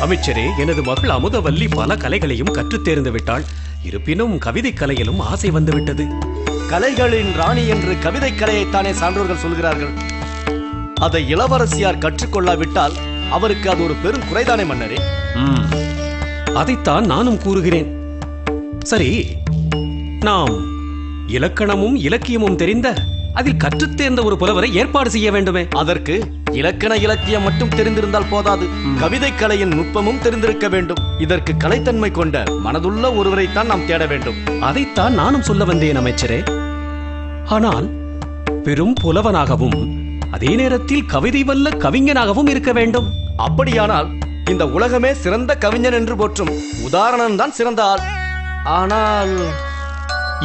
அமைச்சரே, எனது மகள் அமுதவல்லி பல கலைகளையும் கற்றுத் தேர்ந்து விட்டாள். இருப்பினும் கவிதை கலையிலும் ஆசை வந்துவிட்டது. கலைகளின் ராணி என்று கவிதை கலையைத்தானே சான்றோர்கள் சொல்கிறார்கள். அதை இளவரசியார் கற்றுக்கொள்ளாவிட்டால் அவருக்கு அது ஒரு பெரும் குறைதானே மன்னரே? அதைத்தான் நானும் கூறுகிறேன். சரி, நாம் இலக்கணமும் இலக்கியமும் தெரிந்த அதில் கற்றுத் தேர்ந்த ஒரு புலவரை ஏற்பாடு செய்ய வேண்டுமே. அதற்கு இலக்கண இலக்கியம் மட்டும் தெரிந்திருந்தால் போதாது, கவிதை கலையின் நுட்பமும் தெரிந்திருக்க வேண்டும். இதற்கு கலைத்தன்மை கொண்ட மனதுள்ள ஒருவரைத்தான் நாம் தேட வேண்டும். அதைத்தான் நானும் சொல்ல வந்தேன் அமைச்சரே. ஆனால் பெரும் புலவனாகவும் அதே நேரத்தில் கவிதை வல்ல கவிஞனாகவும் இருக்க வேண்டும். அப்படியானால் இந்த உலகமே சிறந்த கவிஞன் என்று போற்றும் உதாரணம் தான் சிறந்த ஆள். ஆனால்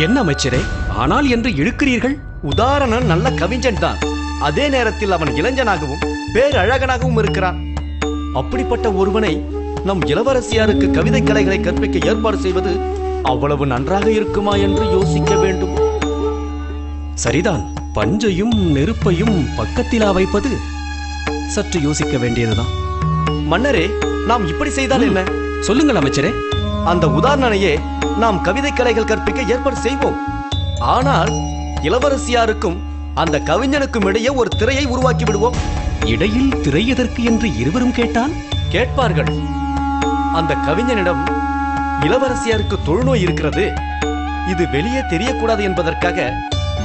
என்ன அமைச்சரே, ஆனால் என்று இழுக்கிறீர்கள்? உதாரணம் நல்ல கவிஞன் தான். அதே நேரத்தில் அவன் இளைஞனாகவும் பேரழகனாகவும் இருக்கிறான். அப்படிப்பட்ட ஒருவனை நம் இளவரசியாருக்கு கவிதை கலைகளை கற்பிக்க ஏற்பாடு செய்வது அவ்வளவு நன்றாக இருக்குமா என்று யோசிக்க வேண்டும். சரிதான், பஞ்சையும் நெருப்பையும் பக்கத்திலா வைப்பது? சற்று யோசிக்க வேண்டியதுதான். மன்னரே, நாம் இப்படி செய்தால் என்ன? சொல்லுங்கள் அமைச்சரே. அந்த உதாரணனையே நாம் கவிதை கலைகள் கற்பிக்க ஏற்பாடு செய்வோம். ஆனால் இளவரசியாருக்கும் அந்த கவிஞனுக்கும் இடையே ஒரு திரையை உருவாக்கி விடுவோம். இடையில் திரை எதற்கு என்று இருவரும் கேட்டால் கேட்பார்கள். அந்த கவிஞனிடம் இளவரசியாருக்கு தொழுநோய் இருக்கிறது, இது வெளியே தெரியக்கூடாது என்பதற்காக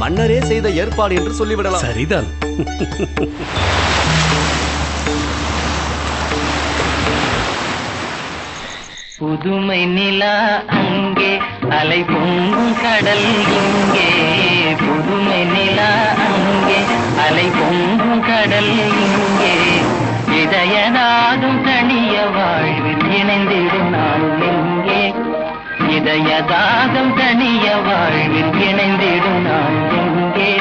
மன்னரே செய்த ஏற்பாடு என்று சொல்லிவிடலாம். சரிதான். புதுமை நிலா அங்கே, அலை பொங்கும் கடல் இங்கே. புதுமை நிலா அங்கே, அலை பொங்கும் கடல் இங்கே. இதயதாதும் தனிய வாழ்வில் இணைந்திடும் நாள் எங்கே? இதயதாதும் தனிய வாழ்வில் இணைந்திடும் நாள் எங்கே?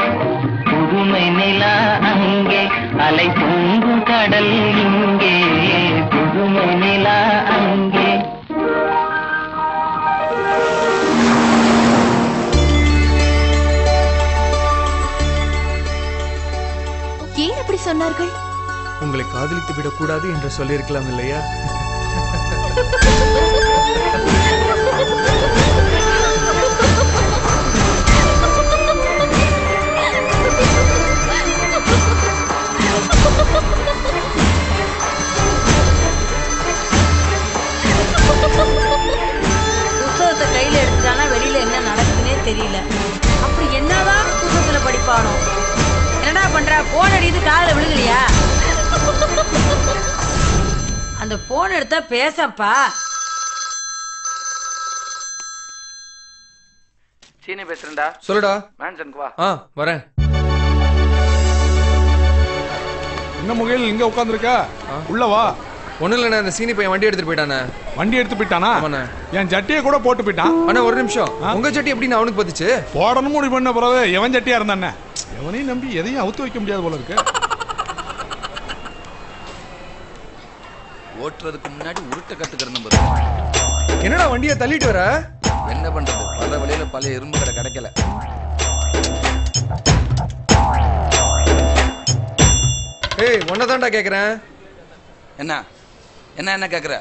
புதுமை நிலா அங்கே, அலை பொங்கும் கடல் இங்கே. புதுமை நிலா அங்கே. ஏன் அப்படி சொன்னார்கள்? உங்களை காதலித்து விடக்கூடாது என்று சொல்லியிருக்கலாம் இல்லையா? புத்தகத்தை கையில எடுத்துட்டானா வெளியில என்ன நடக்குதுன்னே தெரியல. அப்படி என்னதான் புத்தகத்துல படிப்பானோ? என்னடா பண்ற? போன் அடித்து காதுல விழுகலையா? அந்த போன் எடுத்தா பேசப்பா. சீனி பேசுறேன்டா. சொல்லுடா. மேன்சனுக்கு வா. வரேன். என்ன முகையில் இங்க உட்காந்துருக்க? உள்ள வா. ஒன்றும் இல்லைண்ணே, அந்த சீனி பையன் வண்டி எடுத்துட்டு போயிட்டானே. வண்டி எடுத்து போயிட்டானா? ஆமாண்ணே. என் சட்டியை கூட போட்டு போயிட்டான். அண்ணா ஒரு நிமிஷம், உங்க சட்டி எப்படி அவனுக்கு பத்துச்சு? போடணும் முடிவு பண்ண பிறகு எவன் சட்டியா இருந்தானே, எவனையும் நம்பி எதையும் அவுத்து வைக்க முடியாது போல இருக்கு. ஓட்டுறதுக்கு முன்னாடி உருட்ட கத்துக்கிறது. என்னடா வண்டியை தள்ளிட்டு வர? என்ன பண்றது, பல வழியில பல இரும்பு கடை கிடைக்கல. ஏய் ஒன்னதான்டா கேக்குறேன். என்ன என்ன என்ன கேக்குற?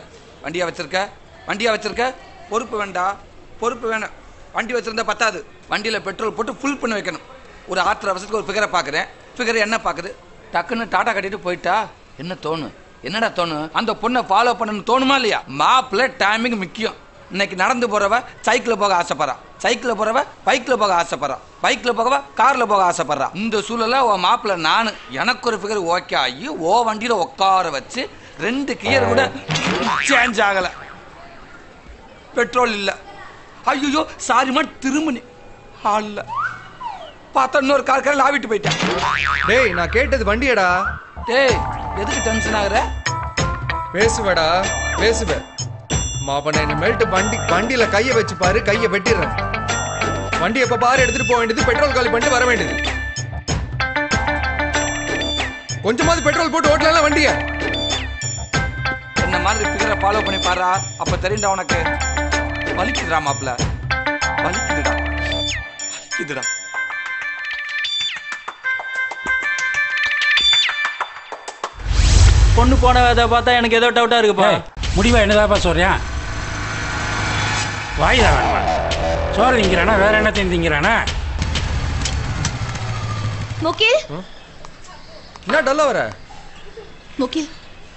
வண்டியா வச்சிருக்க பொறுப்பு வேண்டாம். பொறுப்பு வேணும். வண்டி வச்சிருந்தா பத்தாது, வண்டியில பெட்ரோல் போட்டு ஃபுல் பண்ணி வைக்கணும். ஒரு ஆத்திர அவசரத்துக்கு ஒரு ஃபிகரை பார்க்குறேன். ஃபிகர் என்ன பார்க்குது? டக்குன்னு டாட்டா கட்டிட்டு போயிட்டா என்ன தோணும்? என்னடா தோணும்? அந்த பொண்ணை ஃபாலோ பண்ணணும்னு தோணுமா இல்லையா? மாப்பிள்ள டைமிங் முக்கியம். இன்னைக்கு நடந்து போறவ சைக்கிள் போக ஆசைப்படுறா, சைக்கிள் போறவ பைக்கில் போக ஆசைப்படுறா, பைக்கில் போகவ காரில் போக ஆசைப்படுறா. இந்த சூழல உன் மாப்பிள்ள நான் எனக்கு ஒரு ஃபிகர் ஓகே ஆகி ஓ வண்டியில் உட்கார வச்சு 2 கியர் கூட சேஞ்ச் ஆகல, பெட்ரோல் இல்லை. ஐயோ சாரிமா திரும்பி ஆள் இல்லை. பார்த்தா இன்னொரு கார் லாவிட்டு போயிட்டேன். டேய் நான் கேட்டது வண்டியடா. டேய் எதுக்கு டென்ஷன் ஆகுற? பேசுவடா பேசுவ. மாப்பண்ண என்ன மெல்ட் வண்டியில கையை வச்சு பாரு, கையை வெட்டிடுறேன். வண்டி எப்ப பாரு எடுத்துட்டு போக வேண்டியது, பெட்ரோல் காலி பண்ணிட்டு வர வேண்டியது. கொஞ்சமாவது பெட்ரோல் போட்டு ஓட்டலாம் வண்டிய. என்ன மாதிரி ஃபிகரை ஃபாலோ பண்ணி பாரு, அப்ப தெரியுண்டா உனக்கு. வலிக்குதுடா மாப்பிள்ள, வலிக்குதுடா. பொண்ணு போன வேதை பார்த்தா எனக்கு ஏதோ டவுட்டா இருக்குப்பா. முடிவா என்னதாப்பா சொல்றியா? வாய்தா வேணுமா? சோறு திங்கிறானா வேற என்ன திங்கிறானா? முகில், என்ன டல்லா வர? முகில்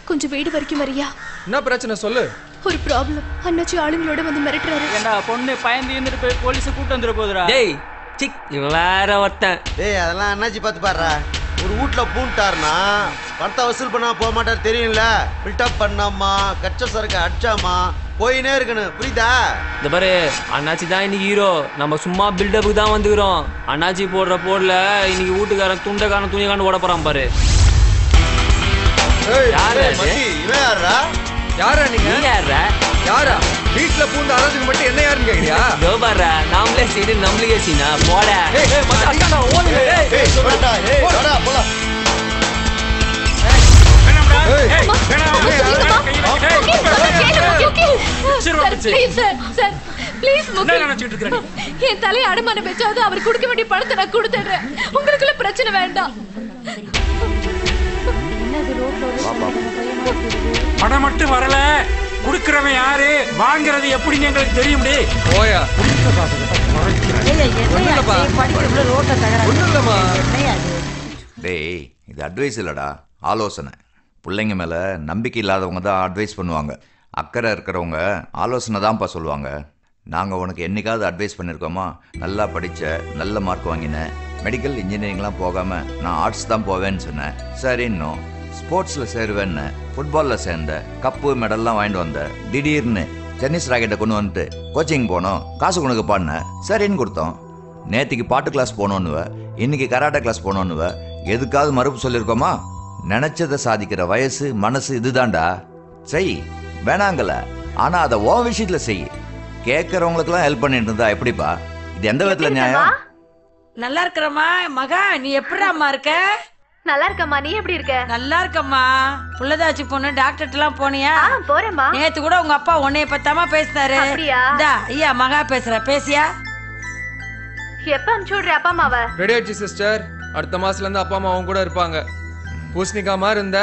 கொஞ்சம் வீடு வரைக்கும் வரியா? என்ன பிரச்சனை சொல்லு. ஒரு ப்ராப்ளம். அண்ணாச்சி ஆளுங்களோட வந்து மிரட்டுறாரு. ஏண்டா பொண்ணு பயந்து இருந்துட்டு போய் போலீஸை கூட்டு வந்துட போதுடா. டேய் சிக் வேற ஒருத்தன். டேய் அதெல்லாம் அண்ணாச்சி பார்த்து பாடுறா. ஒரு வீட்ல பூண்டாருனா பணத்தை வசூல் பண்ணா போக மாட்டார் தெரியும்ல. பில்டப் பண்ணாமா, கச்ச சரக்கு அடிச்சாமா போயினே இருக்கணும், புரியுதா? இந்த பாரு அண்ணாச்சி தான் இன்னைக்கு ஹீரோ. நம்ம சும்மா பில்டப்புக்கு தான் வந்துக்கிறோம். அண்ணாச்சி போடுற போடல இன்னைக்கு வீட்டுக்காரன் துண்டக்காரன் துணிக்காரன் ஓட போறான் பாரு. யாரா நீங்க? யாரா வீட்டுல பூந்து அறதுக்கு மட்டும் என்ன யாருன்னு கேக்குறியா? பாரு நாமளே சீடு நம்மளுக்கே சீனா போட. என் தலையை அடமானம் வச்சாவது அவர் கொடுக்க வேண்டிய பணத்தை நான் கொடுத்துடுறேன். உங்களுக்குள்ள பிரச்சனை வேண்டாம். பணம் மட்டும் வரல, குடுக்கிறவன் யாரு வாங்குறது எப்படின்னு எங்களுக்கு தெரியும். போயா டேய் இது அட்வைஸ் இல்லடா, ஆலோசனை. பிள்ளைங்க மேல நம்பிக்கை இல்லாதவங்க தான் அட்வைஸ் பண்ணுவாங்க. அக்கறை இருக்கிறவங்க ஆலோசனை தான்ப்பா சொல்லுவாங்க. நாங்கள் உனக்கு என்னைக்காவது அட்வைஸ் பண்ணியிருக்கோமா? நல்லா படித்த நல்ல மார்க் வாங்கினேன், மெடிக்கல் இன்ஜினியரிங்லாம் போகாமல் நான் ஆர்ட்ஸ் தான் போவேன்னு சொன்னேன். சரி இன்னும் ஸ்போர்ட்ஸில் சேருவேன்னு ஃபுட்பாலில் சேர்ந்த, கப்பு மெடல்லாம் வாங்கிட்டு வந்தேன். திடீர்னு டென்னிஸ் ராக்கெட்டை கொண்டு வந்துட்டு கோச்சிங் போனோம், காசு கொண்டு பாடினேன். சரின்னு கொடுத்தோம். நேற்றுக்கு பாட்டு கிளாஸ் போனோன்னுவ, இன்னைக்கு கராட்டே கிளாஸ் போனோன்னுவ. எதுக்காவது மறுப்பு சொல்லியிருக்கோமா? நினைச்சதை சாதிக்கிற வயசு மனசு இதுதான்டா. செய் வேணாங்கல, ஆனா அதை ஓ விஷயத்துல செய். கேட்கறவங்களுக்குலாம் ஹெல்ப் பண்ணிட்டு இருந்தா எப்படிப்பா? இது எந்த விதத்துல நியாயம்? நல்லா இருக்கிறம்மா. மகா நீ எப்படி அம்மா இருக்க? நல்லா இருக்கம்மா, நீ எப்படி இருக்க? நல்லா இருக்கம்மா. புள்ளதாச்சி பொண்ணு டாக்டர்ட்ட எல்லாம் போனியா? போறேம்மா. நேத்து கூட உங்க அப்பா உன்னைய பத்தாம பேசினாரு. ஐயா மகா பேசுற, பேசியா? எப்ப அனுப்பிச்சு விடுற அப்பா அம்மாவை? ரெடி ஆயிடுச்சு சிஸ்டர். அடுத்த மாசத்துல இருந்து அப்பா அம்மா அவங்க கூட இருப்பாங்க. பூசணிக்கா மாதிரி இருந்த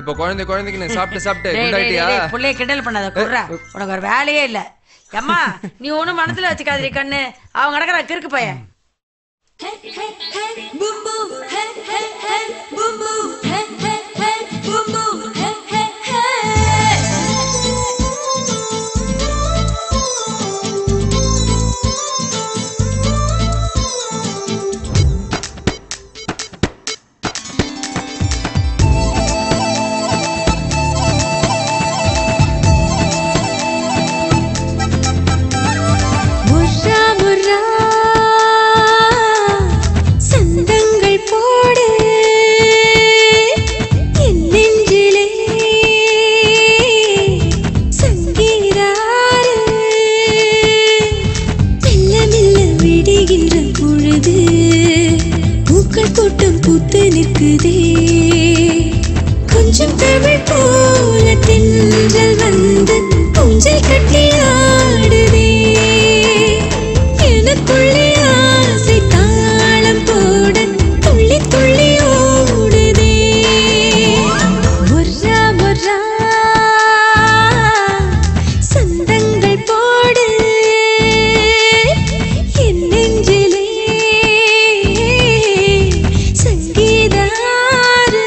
இப்ப குழந்தைக்கு நீ சாப்பிட்டு குண்டாயிட்டியா? புள்ளைய கிண்டல் பண்ணாத குடுறா, உனக்கு ஒரு வேலையே இல்ல. அம்மா நீ ஒண்ணும் மனசுல வச்சுக்காதீ கண்ணு, அவங்க நடக்கிற கிறுக்கு பையன். முர்ரா பூக்குதே கொஞ்சம் தமிழ் போல தென்றல் வந்து ஊஞ்சல் கட்டி ஆடுதே எனக்குள்ளே ஆசை தாளம் போட துள்ளி துள்ளி ஓடுதே முர்ரா முர்ரா சந்தங்கள் போடு என் நெஞ்சிலே சங்கீதாறு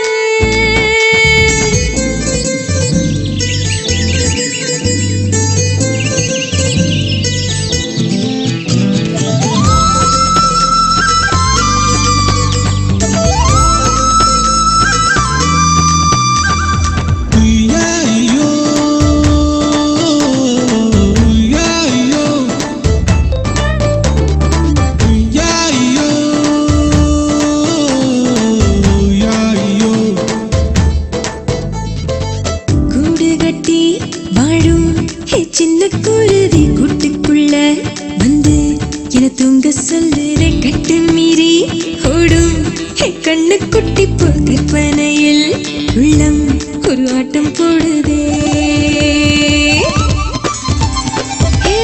கூடு கட்டி வாழும் சின்ன குருவி கூட்டுக்குள்ள வந்து என தூங்க சொல்லுற கட்டு மீறி ஓடும் கண்ணு குட்டி போ கற்பனையில் உள்ளம் ஒரு ஆட்டம் போடுதே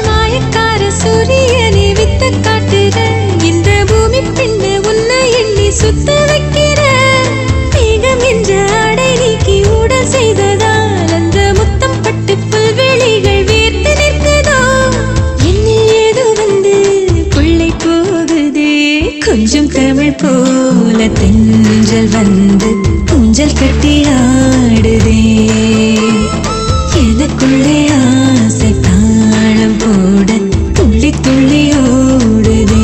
மாயக்கார சூரியனை வித்த காட்டுற இந்த பூமி பெண்ணு உன்னை எண்ணி சுத்த வைக்கிற மேகம் என்ற ஆடை நீக்கி ஊடல் செய்ததால் அந்த முத்தம் பட்டு புல்வெளிகள் வீர்த்து நிற்குதோ என்னில் ஏதோ வந்து கொள்ளை போகுதே கொஞ்சம் தமிழ் போல தென்றல் வந்து ஊஞ்சல் கட்டி ஆடுதே எனக்குள்ளே ஆசை தாளம் போட துள்ளி துள்ளி ஓடுதே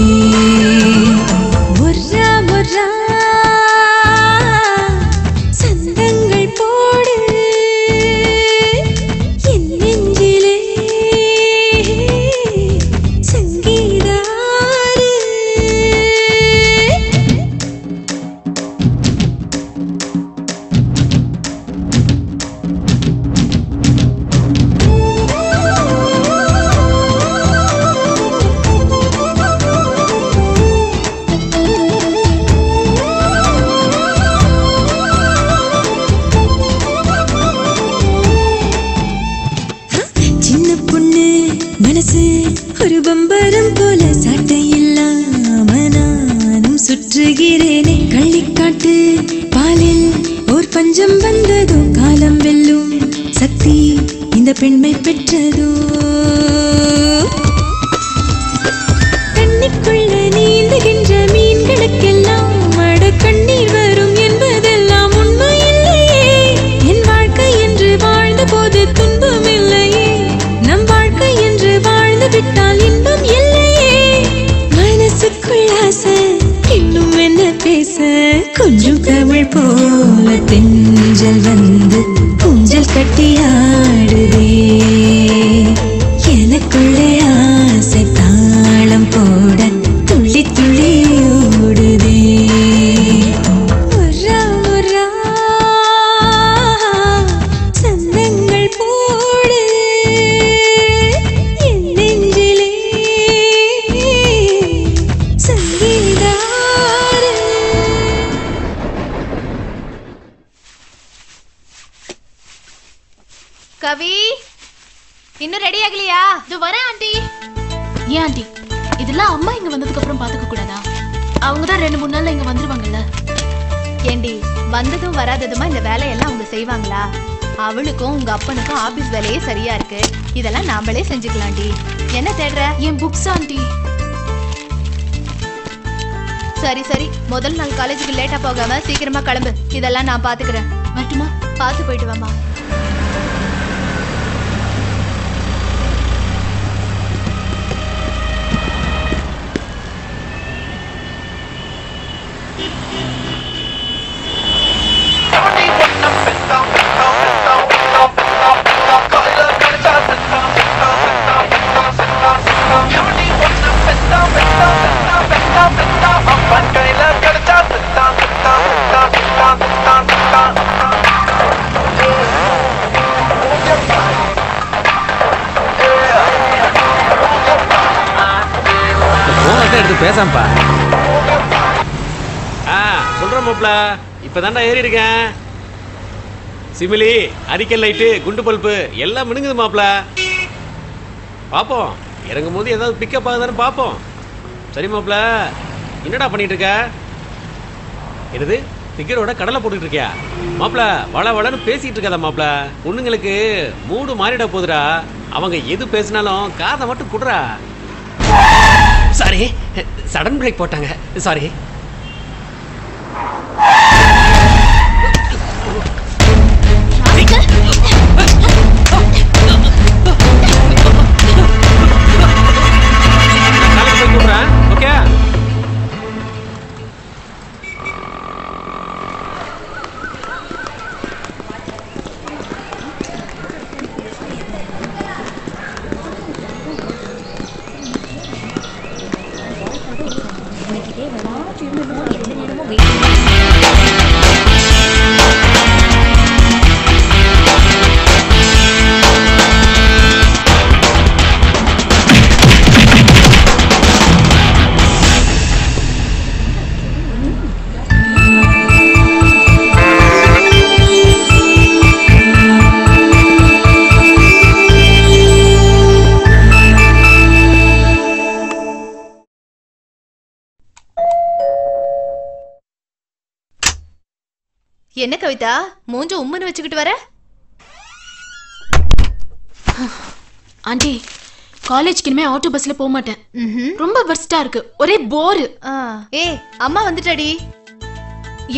முர்ரா முர்ரா சந்தங்கள் போடு என் நெஞ்சிலே சங்கீதாறு சின்ன பொண்ணு மனசு ஒரு பம்பரம் போல சாட்டை இல்லாம நானும் சுற்றுகிறேனே கள்ளிக்காட்டு பாலில் ஓர் பஞ்சம் வந்ததோ காலம் வெல்லும் சக்தி இந்த பெண்மை பெற்றதோ கண்ணிக்குள்ள நீந்துகின்ற மீன்களுக்கெல்லாம் மட கண்ணீர் வரும் என்பதெல்லாம் உண்மை இல்லையே என் வாழ்க்கை என்று வாழ்ந்த போது துன்பம் இல்லையே நம் வாழ்க்கை என்று வாழ்ந்து விட்டால் இன்பம் இல்லையே மனசுக்குள் ஆசை இன்னும் என்ன பேச கொஞ்சம் தமிழ் போல தென்றல் வந்து ஊஞ்சல் கட்டி ஆடுதே எனக்குள்ளே ஆசை தாளம் போட துள்ளி துள்ளி ஓடுதே முர்ரா முர்ரா சந்தங்கள் போடு என் நெஞ்சிலே சங்கீதாறு கவி இன்னும் ரெடி ஆகலையா? இது வரேன் ஆண்டி. ஏன் ஆண்டி இதெல்லாம் அம்மா இங்க வந்ததுக்கு அப்புறம் பாத்துக்க கூடாதா? அவங்க தான் 2-3 நாள்ல இங்க வந்துருவாங்கல்ல. ஏண்டி வந்ததும் வராததுமா இந்த வேலையெல்லாம் அவங்க செய்வாங்களா? அவளுக்கும் உங்க அப்பனுக்கும் ஆபீஸ் வேலையே சரியா இருக்கு. இதெல்லாம் நாமளே செஞ்சுக்கலாம்டி. என்ன தேடுற? என் புக்ஸ் ஆண்டி. சரி சரி, முதல் நாள் காலேஜுக்கு லேட்டா போகாம சீக்கிரமா கிளம்பு. இதெல்லாம் நான் பாத்துக்கிறேன். மட்டுமா பாத்து போயிட்டு வாமா. எடுத்து பேசாம்பா. சொல்ற மாப்ள இப்பதான்டா ஏறி இருக்கேன். சிமிலி, அரிக்கல் லைட்டு, குண்டு பல்பு எல்லாம் மினுங்குது மாப்ள. பாப்போம், இறங்கும் போது ஏதாவது பிக்கப் ஆகுதான்னு பாப்போம். சரி மாப்ள, என்னடா பண்ணிட்டு இருக்க? என்னது பிகரோட கடலை போட்டுட்டு இருக்கியா மாப்ள? வள வளன்னு பேசிட்டு இருக்காதா மாப்ள? பொண்ணுங்களுக்கு மூடு மாறிட போதுடா. அவங்க எது பேசினாலும் காதை மட்டும் குடுறா. சாரி, சடன் பிரேக் போட்டாங்க. சாரி. ஓகே. என்ன கவிதா மூஞ்ச உம்முன்னு வச்சுக்கிட்டு வர? ஆண்டி, காலேஜ்க்கு இனிமே ஆட்டோ பஸ்ல போக மாட்டேன். ரொம்ப வர்ஸ்டா இருக்கு, ஒரே போர். ஏய் அம்மா வந்துட்டாடி.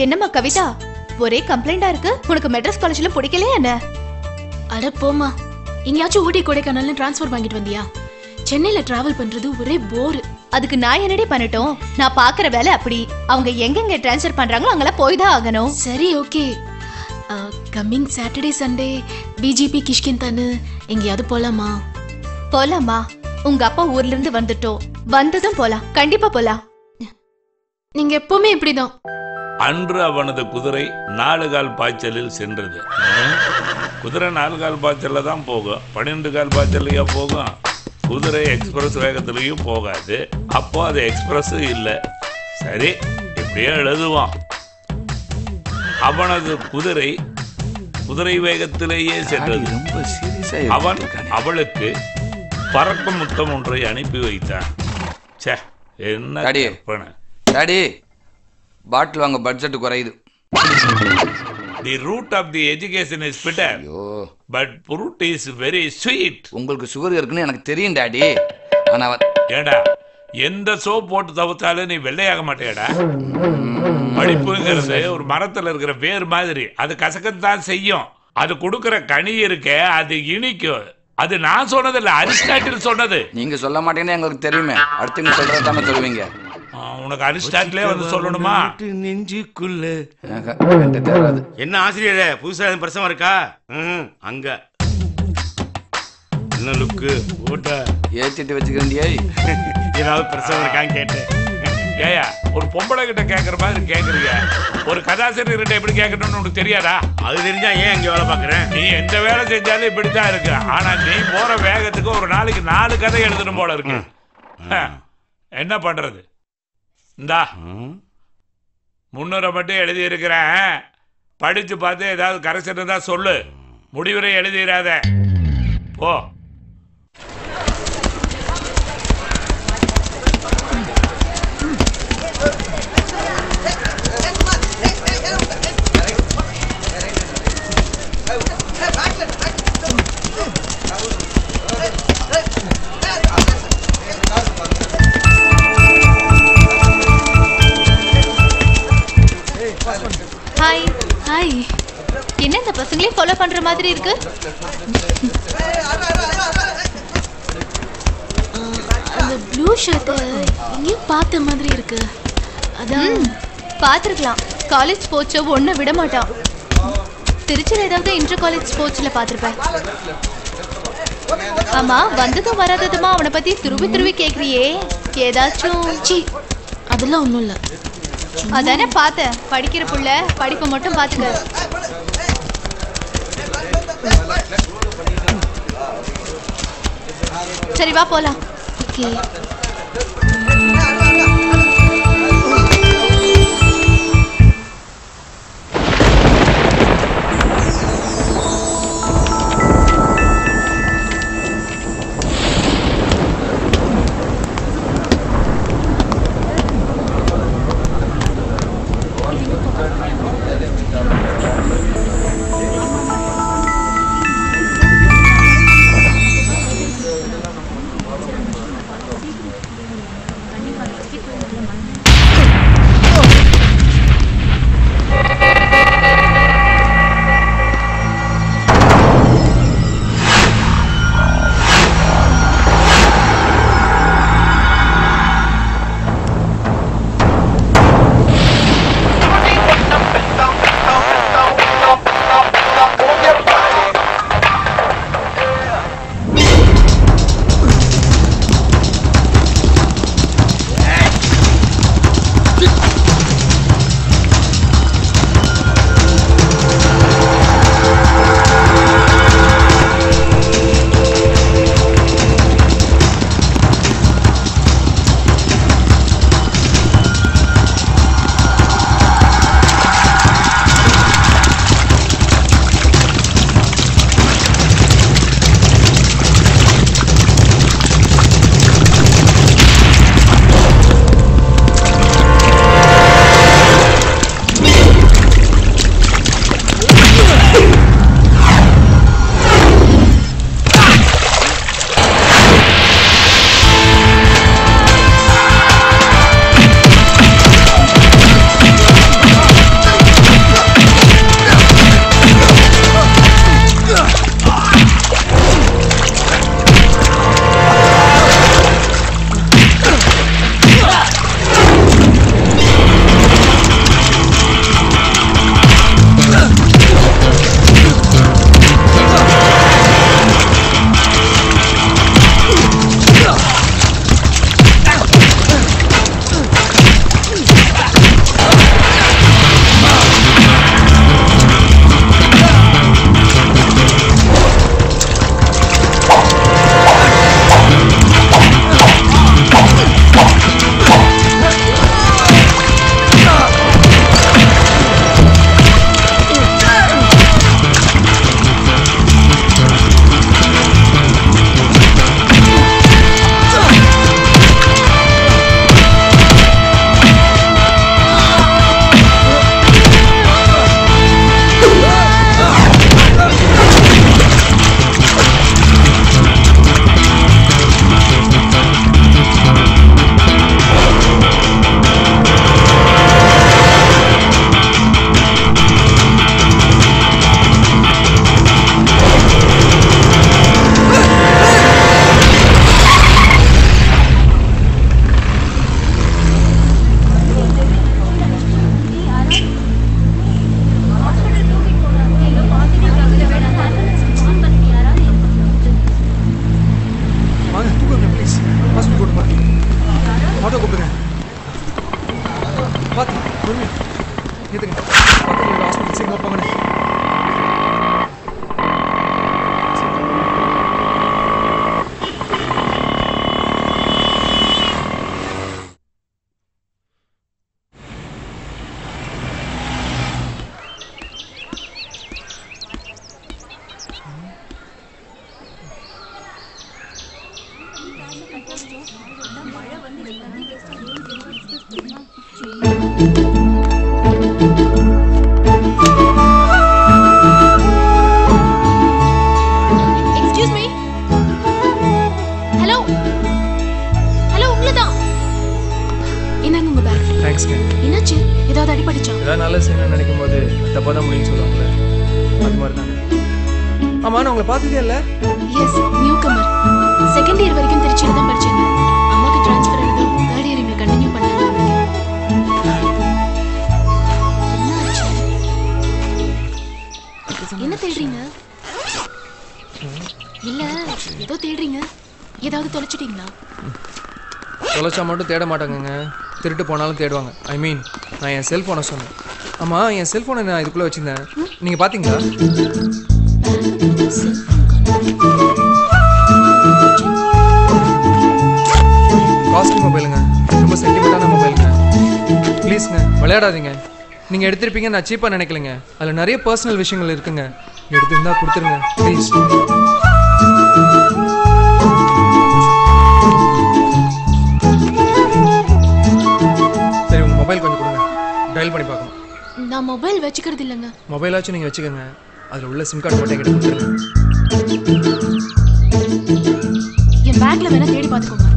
என்னம்மா கவிதா, ஒரே கம்ப்ளைண்டா இருக்கு. உனக்கு மெட்ராஸ் காலேஜ்ல பிடிக்கலையா என்ன? அட போமா, எங்கயாச்சும் ஊட்டி கொடைக்கானல்னு டிரான்ஸ்ஃபர் வாங்கிட்டு வந்தியா? சென்னையில டிராவல் பண்றது ஒரே போர். அதுக்கு நான் என்னடி பண்ணட்டும்? நான் பாக்குற வேலை அப்படி. அவங்க எங்கெங்க டிரான்ஸ்ஃபர் பண்றாங்களோ அங்கெல்லாம் போய் தான் ஆகணும். சரி okay. Coming Saturday Sunday VGP கிஷ்கிந்தான்னு எங்கேயாவது போலாமா? போலாமா? உங்க அப்பா ஊர்ல இருந்து வந்துட்டோம், வந்ததும் போலாம். கண்டிப்பா போலாம். நீங்க எப்பவுமே இப்படிதான். அன்று அவனது குதிரை 4 கால் பாய்ச்சலில் சென்றது. குதிரை 4 கால் பாய்ச்சல்ல தான் போகும், 12 கால் பாய்ச்சல்லையா போகும்? குதிரை எக்ஸ்பிரஸ் வேகத்திலையும் போகாது. அப்போ அது எக்ஸ்பிரஸ் இல்லை. சரி, இப்படியே எழுதுவான். அவனது குதிரை குதிரை வேகத்திலேயே சென்றது. அவன் அவளுக்கு பறக்கும் முத்தம் ஒன்றை அனுப்பி வைத்தான். சே, என்ன டாடி, பாட்டில் வாங்க பட்ஜெட் குறையுது. The root of the education is bitter, but fruit is very sweet. உங்களுக்கு சுகர் இருக்குன்னு எனக்கு தெரியும் டாடி. ஆனா ஏடா, எந்த சோப் போட்டு தவிர்த்தாலும் நீ வெள்ளையாக மாட்டேடா. படிப்புங்கிறது ஒரு மரத்துல இருக்கிற வேர் மாதிரி, அது கசக்கத்தான் செய்யும். அது கொடுக்கிற கனி இருக்க, அது இனிக்கும். அது நான் சொன்னதில்ல, அரிஸ்டாட்டில் சொன்னது. நீங்க சொல்ல மாட்டேன்னு எங்களுக்கு தெரியுமே. அடுத்தவங்க சொல்றதானே சொல்லுவீங்க. உனக்கு அரிஸ்டாட்டிலே வந்து சொல்லணுமா? நெஞ்சுக்குள்ள என்ன ஆசிரியரே, புதுசா பிரசவம் இருக்கா? அங்க என்ன லுக்கு ஓட்ட ஏத்திட்டு வச்சுக்கிறேன்டியே. ஏதாவது பிரசவம் இருக்கான்னு கேட்டேன். ஏயா, ஒரு பொம்பளை கிட்ட கேட்கற மாதிரி கேட்கறீங்க. ஒரு கதாசிரியர்கிட்ட எப்படி கேட்கணும்னு உனக்கு தெரியாதா? அது தெரிஞ்சா ஏன் இங்க வேலை பாக்குறேன்? நீ எந்த வேலை செஞ்சாலும் இப்படித்தான் இருக்கு. ஆனா நீ போற வேகத்துக்கு ஒரு நாளைக்கு 4 கதை எழுதணும் போல இருக்கு. என்ன பண்றது? இந்தா முன்னுரை மட்டும் எழுதி இருக்கிறேன். படிச்சு பார்த்து ஏதாவது கரெக்ஷன் தான் சொல்லு. முடிவுரை எழுதிடாத. போ. Hi hi. என்ன இந்த பசங்களே ஃபாலோ பண்ற மாதிரி இருக்கு? அந்த ப்ளூ ஷர்ட் எங்கேயும் பார்த்த மாதிரி இருக்கு. அதான் பார்த்துருக்கலாம். காலேஜ் ஸ்போர்ட்ஸை ஒன்றும் விட மாட்டான். திருச்சியில் ஏதாவது இன்டர் காலேஜ் ஸ்போர்ட்ஸில் பார்த்துருப்பேன். ஆமா, வந்ததும் வராததுமா அவனை பத்தி துருவி துருவி கேட்குறியே. ஏதாச்சும் அதெல்லாம் ஒன்றும் இல்லை. அதானே பார்த்தேன். படிக்கிற புள்ள படிப்பை மட்டும் பார்த்துக்க. சரி வா போலாம். Okay. Excuse me. Hello hello, உங்களதான். என்னங்க உங்க பேக்? தேங்க்ஸ்ங்க. என்னாச்சு? ஏதாவது அடிபட்டுச்சா? ஏதாவது நல்ல செய்யணும்னு நினைக்கும் போது தப்பா தான் முடியும்னு சொல்லுவாங்கல்ல, அது மாதிரி தானே. ஆமா, நான் உங்களை பார்த்ததே இல்லை. Yes, newcomer. Second year வரைக்கும் திருச்சியில் தான் படிச்சேன். அம்மாக்கு ட்ரான்ஸ்ஃபர் ஆனதும் தேர்ட் இயர் இங்கே கண்டினியூ பண்ணலாம்னு என்ன தேடுறீங்க? இல்ல ஏதோ தேடுறீங்க. ஏதாவது தொலைச்சிட்டீங்களா? தொலைச்சா மட்டும் தேட மாட்டாங்கங்க, திருட்டு போனாலும் தேடுவாங்க. ஐ மீன், நான் என் செல்ஃபோனை சொன்னேன். ஆமா, என் செல்ஃபோனை நான் இதுக்குள்ளே வச்சிருந்தேன், நீங்கள் பார்த்தீங்களா? காஸ்ட்லி மொபைலுங்க, ரொம்ப சென்டிமெண்ட்டான மொபைலுங்க. ப்ளீஸுங்க, விளையாடாதீங்க. நீங்கள் எடுத்திருப்பீங்க, நான் சீப்பாக நினைக்கலைங்க. அதில் நிறைய பர்சனல் விஷயங்கள் இருக்குங்க. எடுத்திருந்தா கொடுத்துருங்க ப்ளீஸ். சரி, உங்கள் மொபைல் கொஞ்சம் கொடுங்க, டயல் பண்ணி பார்க்கணும். நான் மொபைல் வச்சுக்கிறது இல்லைங்க. மொபைலாச்சும் நீங்கள் வச்சுக்கோங்க, அதில் உள்ள சிம் கார்டு மட்டும் என்கிட்ட கொடுத்துருங்க. என் பேக்ல வேணா தேடி பார்த்துக்கோங்க.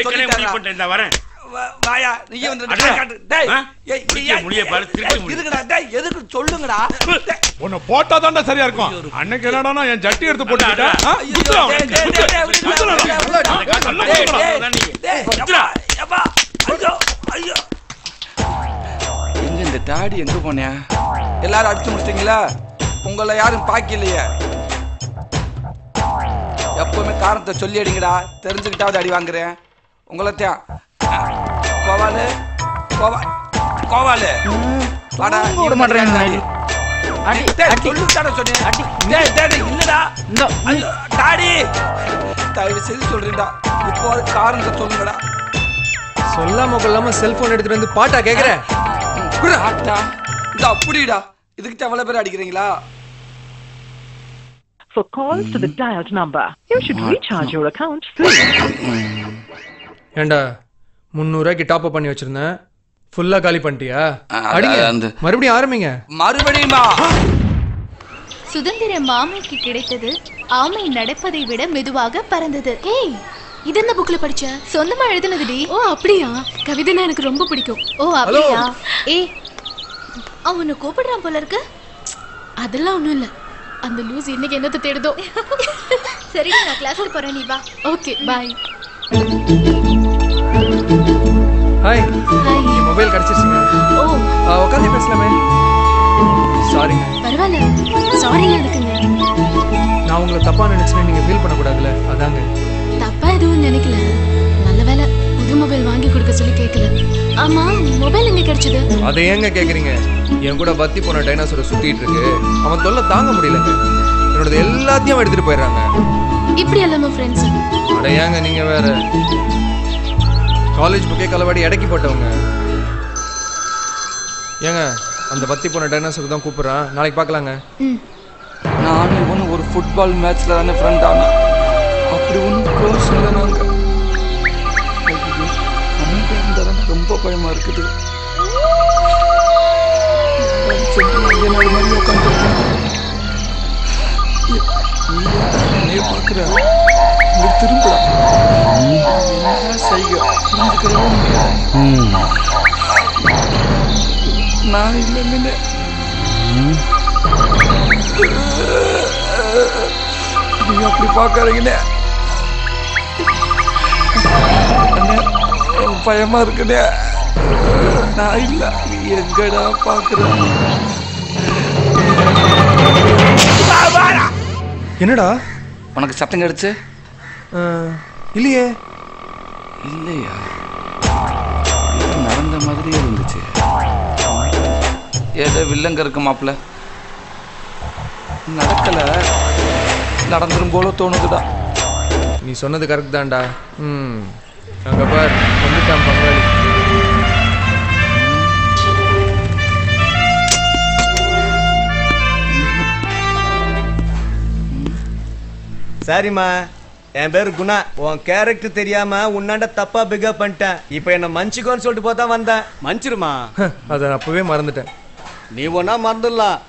சொல்லிட்டேன் வரேன். வாயா நீயே வந்து டேய் ஏய் முடிய பாரு திருப்பி முடி. இருக்குடா டேய் எதுக்கு சொல்லுங்கடா. உன்னை போட்டா தான்டா சரியா இருக்கும். அன்னைக்கு என்னடா என் ஜட்டி எடுத்து போட்டுட்டா எங்க இந்த தாடி எங்க போனியா? எல்லாரும் அடிச்சு முடிச்சிட்டீங்களா? உங்களை யாரும் பாக்கலையே. எப்பவுமே காரணத்தை சொல்லி அடிங்கடா. தெரிஞ்சுக்கிட்டாவது அடி வாங்குறேன் உங்களைத்தான். கோவாலு கோவாலு வாடா விட மாட்டேன். தயவு செய்து சொல்றேன்டா. இப்போ காரணத்தை சொல்லுங்கடா. சொல்லாம கொள்ளாம செல்போன் எடுத்துட்டு வந்து பாட்டா கேக்குற? பாட்டா இது அப்படிடா. இதுக்கு எவ்வளவு பேர் அடிக்கிறீங்களா? For calls to the dialed number, you should recharge your account free. ஏண்டா 300 ரூபாய்க்கு டாப் அப் பண்ணி வச்சிருந்தேன். ஃபுல்லா காலி பண்ணிட்டியா? அடிங்க மறுபடியும் ஆரம்பிங்க. மறுபடியுமா? சுதந்திரம் ஆமைக்கு கிடைத்தது. ஆமை நடப்பதை விட மெதுவாக பறந்தது. ஏய் இது என்ன புக்ல படிச்ச? சொந்தமா எழுதுனதுடி. ஓ அப்படியா? கவிதைனா எனக்கு ரொம்ப பிடிக்கும். ஓ அப்படியா? ஏய் அவனை கூப்பிடுறான் போல இருக்கு. அதெல்லாம் ஒண்ணும் இல்ல. அந்த லூஸ் இன்னைக்கு என்னத்தை தேடுதோ. சரி நான் கிளாஸ்க்கு போறேன், நீ வா. Okay bye. Hi hi mobile கிடைச்சிருச்சுங்க. ஓ உட்காந்து பேசலாமே. சாரிங்க. பரவாயில்ல சாரிங்க இருக்குங்க. நான் உங்களை தப்பா நினைச்சேன், நீங்க ஃபீல் பண்ணக்கூடாதுல்ல, அதாங்க. தப்பா எதுவும் நினைக்கல. நல்ல வேலை புது மொபைல் வாங்கி கொடுக்க சொல்லி கேட்கல. ஆமா மொபைல் எங்க கிடைச்சது? அதை ஏங்க கேக்குறீங்க? என் கூட பத்தி போன டைனோசரை சுத்திட்டு இருக்கு. அவன் தொல்லை தாங்க முடியலங்க. என்னோட எல்லாத்தையும் எடுத்துட்டு போயிடுறாங்க. இப்படி எல்லாமே ஃப்ரெண்ட்ஸ். அட ஏங்க நீங்க வேற. காலேஜ் புக்கே கலவாடி இறக்கி போட்டவங்க. ஏங்க அந்த பத்தி போன டைனோசருக்கு தான் கூப்பிடுறான். நாளைக்கு பார்க்கலாங்க. நானும் இவனு ஒரு ஃபுட்பால் மேட்ச்ல தானே ஃப்ரெண்ட் ஆனோம். அப்படி ஒன்றும் க்ளோஸ் இல்லை நாங்க. ரொம்ப பயமா இருக்குது. திரும்ப நான் இல்லைன்னு அப்படி பார்க்காதீங்கண்ணே. பயமா இருக்குண்ணே. நான் இல்ல எங்கடா பாக்குறேன். என்னடா உனக்கு சத்தம் கிடைச்சு? இல்லையே. இல்லையா? நடந்த மாதிரியே இருந்துச்சு. ஏதோ வில்லங்க இருக்கு மாப்பிள்ள. நடக்கல, நடந்துரும் போல தோணுதுடா. நீ சொன்னது கரெக்ட் தான்டா. அங்க பார் வந்துட்டான் பங்காளி. சரிம்மா, என் பேரு குணா. உன் கேரக்டர் தெரியாம உன்னாண்ட தப்பா பிகப் பண்ணிட்டேன். இப்ப என்ன மன்னிச்சுக்கோன்னு சொல்லிட்டு போதான் வந்தேன். மன்னிச்சிருமா. அதை அப்பவே மறந்துட்டேன். நீ ஒன்னா மறந்துடலாம்,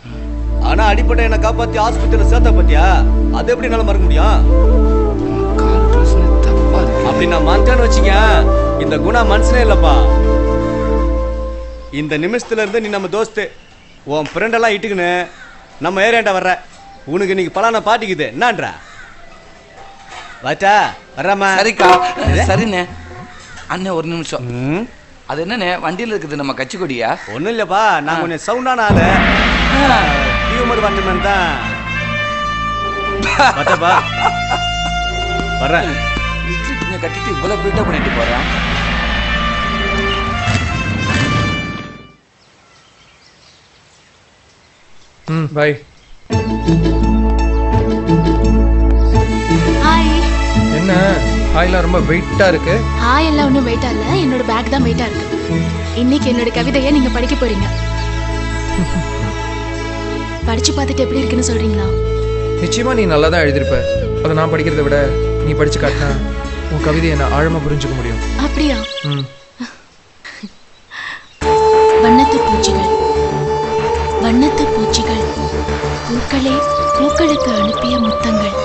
ஆனா அடிப்படை என்ன காப்பாத்தி ஆஸ்பத்திரியில சேர்த்த பத்தியா? அது எப்படி என்னால மறக்க முடியும்? அப்படி நான் மறந்தேன்னு வச்சுக்க, இந்த குணா மனுஷனே இல்லப்பா. இந்த நிமிஷத்துல இருந்து நீ நம்ம தோஸ்து. உன் ஃப்ரெண்டெல்லாம் இட்டுக்குன்னு நம்ம ஏரியாண்ட வர்ற. உனக்கு இன்னைக்கு பலான பாட்டிக்குது என்னன்றா? வாச்சா வர்றாமா? சரிக்கா சரிண்ணே. அண்ணே ஒரு நிமிஷம். அது என்னண்ணே வண்டியில் இருக்குது நம்ம கட்சி கொடியா? ஒன்றும் இல்லைப்பா, நான் கொஞ்சம் சவுண்டான ஆளு. ஹியூமர் வாட்டர்மேன் தான். வாச்சாப்பா வர்றேன். கட்டிட்டு இவ்வளவு பில்டப் பண்ணிட்டு போறேன். பாய். ஹாய். என்ன ஹாய்லாம் ரொம்ப வெயிட்டா இருக்கு? ஹாய் எல்லாம் ஒன்றும் வெயிட்டா இல்லை, என்னோட பேக் தான் வெயிட்டா இருக்கு. இன்னைக்கு என்னோட கவிதையை நீங்க படிக்க போறீங்க. படிச்சு பார்த்துட்டு எப்படி இருக்குன்னு சொல்றீங்களா? நிச்சயமா நீ நல்லா தான் எழுதிருப்ப. அதை நான் படிக்கிறத விட நீ படிச்சு காட்டினா உன் கவிதையை நான் ஆழமா புரிஞ்சுக்க முடியும். அப்படியா? வண்ணத்து பூச்சிகள், வண்ணத்து பூச்சிகள், பூக்களே பூக்களுக்கு அனுப்பிய முத்தங்கள்.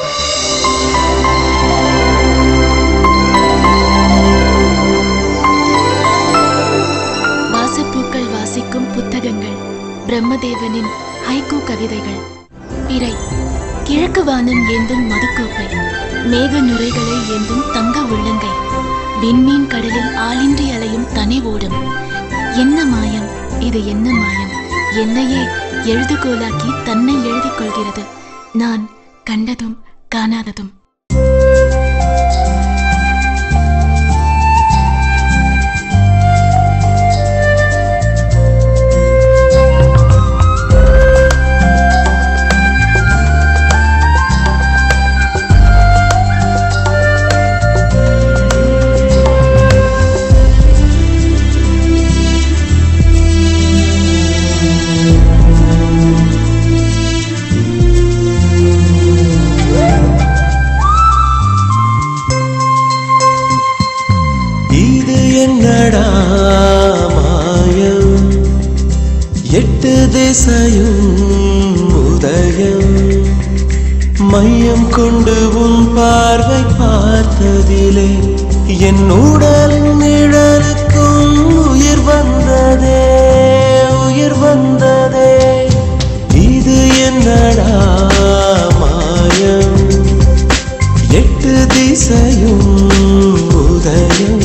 பிரம்மதேவனின் ஹைக்கூ கவிதைகள். பிறை கிழக்கு வானம் ஏந்தும் மதுக்கோப்பை, மேக நுரைகளை ஏந்தும் தங்க உள்ளங்கை, விண்மீன் கடலில் ஆளின்றி அலையும் தனி ஓடும். என்ன மாயம் இது, என்ன மாயம், என்னையே எழுதுகோலாக்கி தன்னை எழுதிக் கொள்கிறது நான் கண்டதும் காணாததும். மாயம் எட்டு திசையும் உதயம், மையம் கொண்டு உன் பார்வை பார்த்ததிலே என் உடல் நிழலுக்கும் உயிர் வந்ததே, உயிர் வந்ததே. இது என்னடா மாயம், எட்டு திசையும் உதயம்.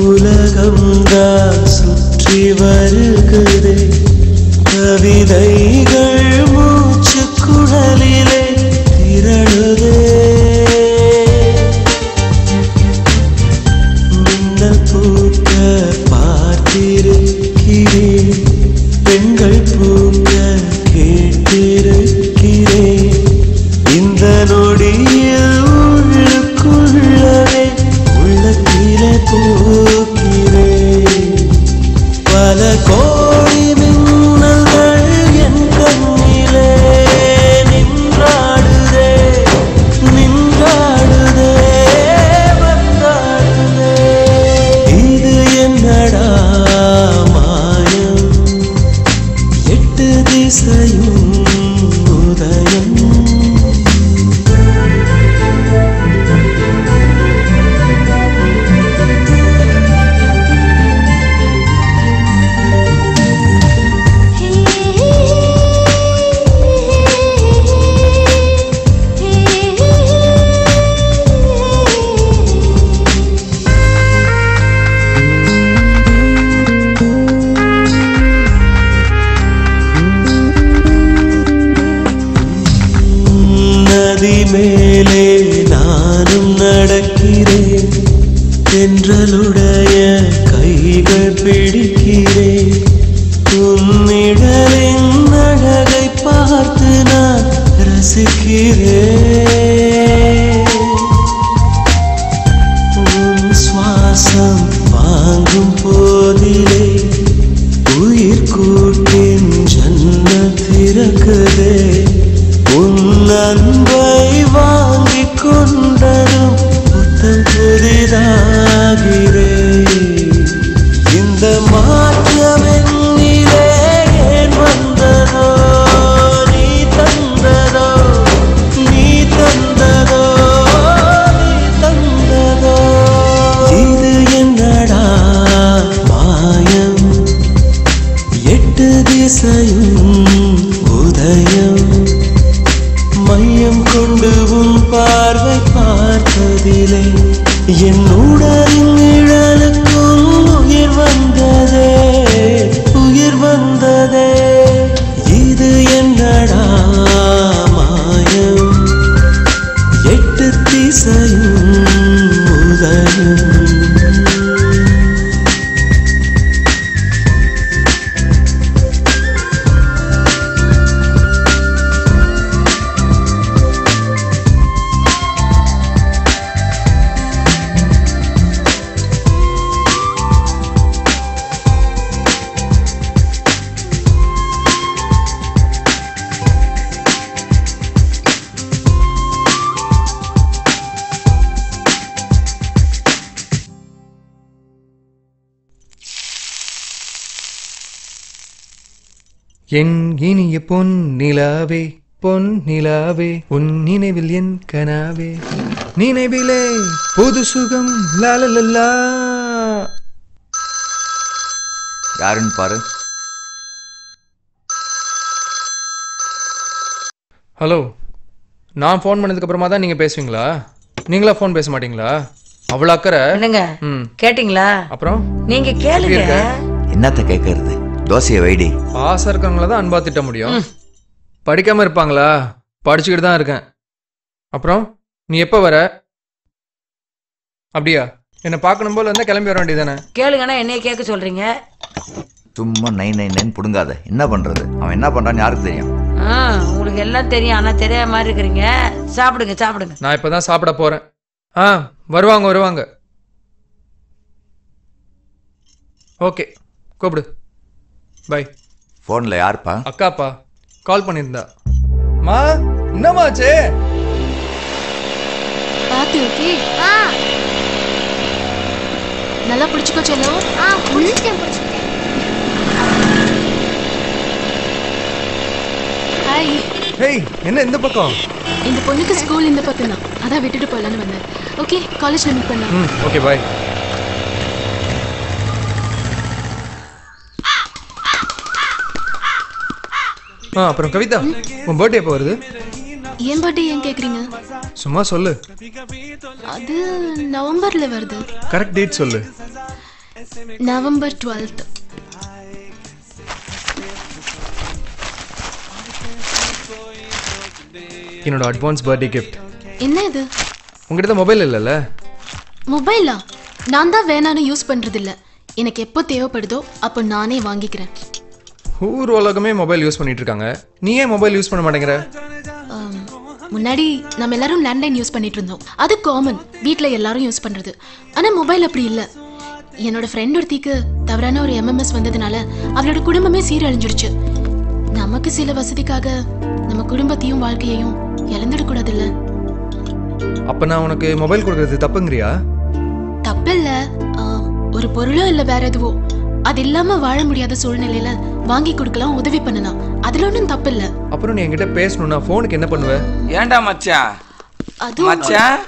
உலகம்தான் சுற்றி வருகிறே, கவிதைகள் மூச்சு குழலிலே திரளுதே. மின்னல் பூக்க பார்த்திருக்கிறேன், பெண்கள் பூக்க கேட்டிருக்கிறேன். இந்த நொடியில் உள்ளுக்குள்ளவே உள்ளத்திலே பூக்கிறேன். பல கோடி மின்னல்கள் என் கண்ணிலே நின்றாடுதே, நின்றாடுதே, வந்தாடுதே. இது என்னடா மாயம், எட்டு திசையும் உதயம். நதி மேலே நானும் நடக்கிறேன், தென்றலுடைய கைகள் பிடிக்கிறேன். உன்னிடலின் அழகை பார்த்து நான் ரசிக்கிறேன். உன் சுவாசம் வாங்கும் போதிலே உயிர் கூட்டின் ஜன்னல் திறக்குதே. உன் அன்பை வாங்கிக் கொண்டதும் புத்தம் புதிதாகிறேன். இந்த மாற்றம் என்னிலே ஏன் வந்ததோ, நீ தந்ததோ, நீ தந்ததோ, நீ தந்ததோ. இது என்னடா மாயம், எட்டு திசையும் உதயம், மையம் கொண்டு உன் பார்வை பார்த்ததிலே என் உடலின் நிழலுக்கும் உயிர் வந்ததே, உயிர் வந்ததே. இது என்னடா மாயம், எட்டு திசையும் உதயம். என் இனிய பொன் நிலாவே உன் நினைவில் என் கனாவே நினைவிலே புது சுகம் லாலலா. யாருன்னு பாரு. ஹலோ, நான் ஃபோன் பண்ணதுக்கு அப்புறமா தான் நீங்க பேசுவீங்களா? நீங்களா ஃபோன் பேச மாட்டீங்களா? அவ்வளவு அக்கறை என்னங்க கேட்டிங்களா? அப்புறம் நீங்க கேளுங்க. என்னத்த கேட்கறது? தோசையை வைடி. ஆசை இருக்கவங்கள தான் அன்பா திட்ட முடியும். படிக்காம இருப்பாங்களா? படிச்சுக்கிட்டு தான் இருக்கேன். அப்புறம் நீ எப்ப வர? அப்படியா? என்ன பார்க்கணும் போல இருந்தா கிளம்பி வர வேண்டியதானே? கேளுங்கண்ணா, என்னைய கேட்க சொல்றீங்க? சும்மா 999 புடுங்காத. என்ன பண்றது? அவன் என்ன பண்றான்னு யாருக்கு தெரியும்? உங்களுக்கு எல்லாம் தெரியும், ஆனா தெரியாத மாதிரி இருக்கிறீங்க. சாப்பிடுங்க சாப்பிடுங்க. நான் இப்பதான் சாப்பிட போறேன். வருவாங்க. ஓகே, கூப்பிடு. பை. போன்ல யாருப்பா? அக்காப்பா கால் பண்ணியிருந்தா. மா என்னமாச்சு? பாத்து ஓகே. நல்லா பிடிச்சுக்கோ செல்லம். பிடிச்சிட்டேன். ஹாய். ஹேய், என்ன இந்த பக்கம்? இந்த பொண்ணுக்கு ஸ்கூல் இந்த பக்கம் தான், அதான் விட்டுட்டு போயிடலான்னு வந்தேன். ஓகே, காலேஜ்ல மீட் பண்ணலாம். Okay bye. அப்புறம் கவிதா, உன் பர்த்டே எப்போ வருது? என் பர்த்டே ஏன் கேக்குறீங்க? சும்மா சொல்லு. அது நவம்பர்ல வருது. கரெக்ட் டேட் சொல்லு. November 12th. என்னோட அட்வான்ஸ் பர்த்டே கிஃப்ட். என்ன இது? உங்ககிட்ட மொபைல் இல்லைல்ல? மொபைலா? நான் தான் வேணான்னு யூஸ் பண்றது இல்ல. எனக்கு எப்போ தேவைப்படுதோ அப்போ நானே வாங்கிக்கிறேன். ஊர் உலகமே மொபைல் யூஸ் பண்ணிட்டு இருக்காங்க, நீ ஏன் மொபைல் யூஸ் பண்ண மாட்டேங்கிற? முன்னாடி நம்ம எல்லாரும் லேண்ட்லைன் யூஸ் பண்ணிட்டு இருந்தோம். அது காமன், வீட்டில் எல்லாரும் யூஸ் பண்றது. ஆனா மொபைல் அப்படி இல்லை. என்னோட ஃப்ரெண்ட் ஒருத்திக்கு தவறான ஒரு MMS வந்ததுனால அவளோட குடும்பமே சீரழிஞ்சிடுச்சு. நமக்கு சில வசதிக்காக நம்ம குடும்பத்தையும் வாழ்க்கையையும் இழந்துடக்கூடாது இல்ல? அப்ப நான் உனக்கு மொபைல் கொடுக்கறது தப்புங்கிறியா? தப்பில்ல. ஒரு பொருளோ இல்ல வேற எதுவோ அது இல்லாம வாழ முடியாத சூழ்நிலையில வாங்கி கொடுக்கலாம், உதவி பண்ணலாம். அதுல ஒன்றும் தப்பு இல்ல. அப்புறம் நீ என்கிட்ட பேசணும்னா போனுக்கு என்ன பண்ணுவ? ஏன்டா மச்சான்? மச்சான்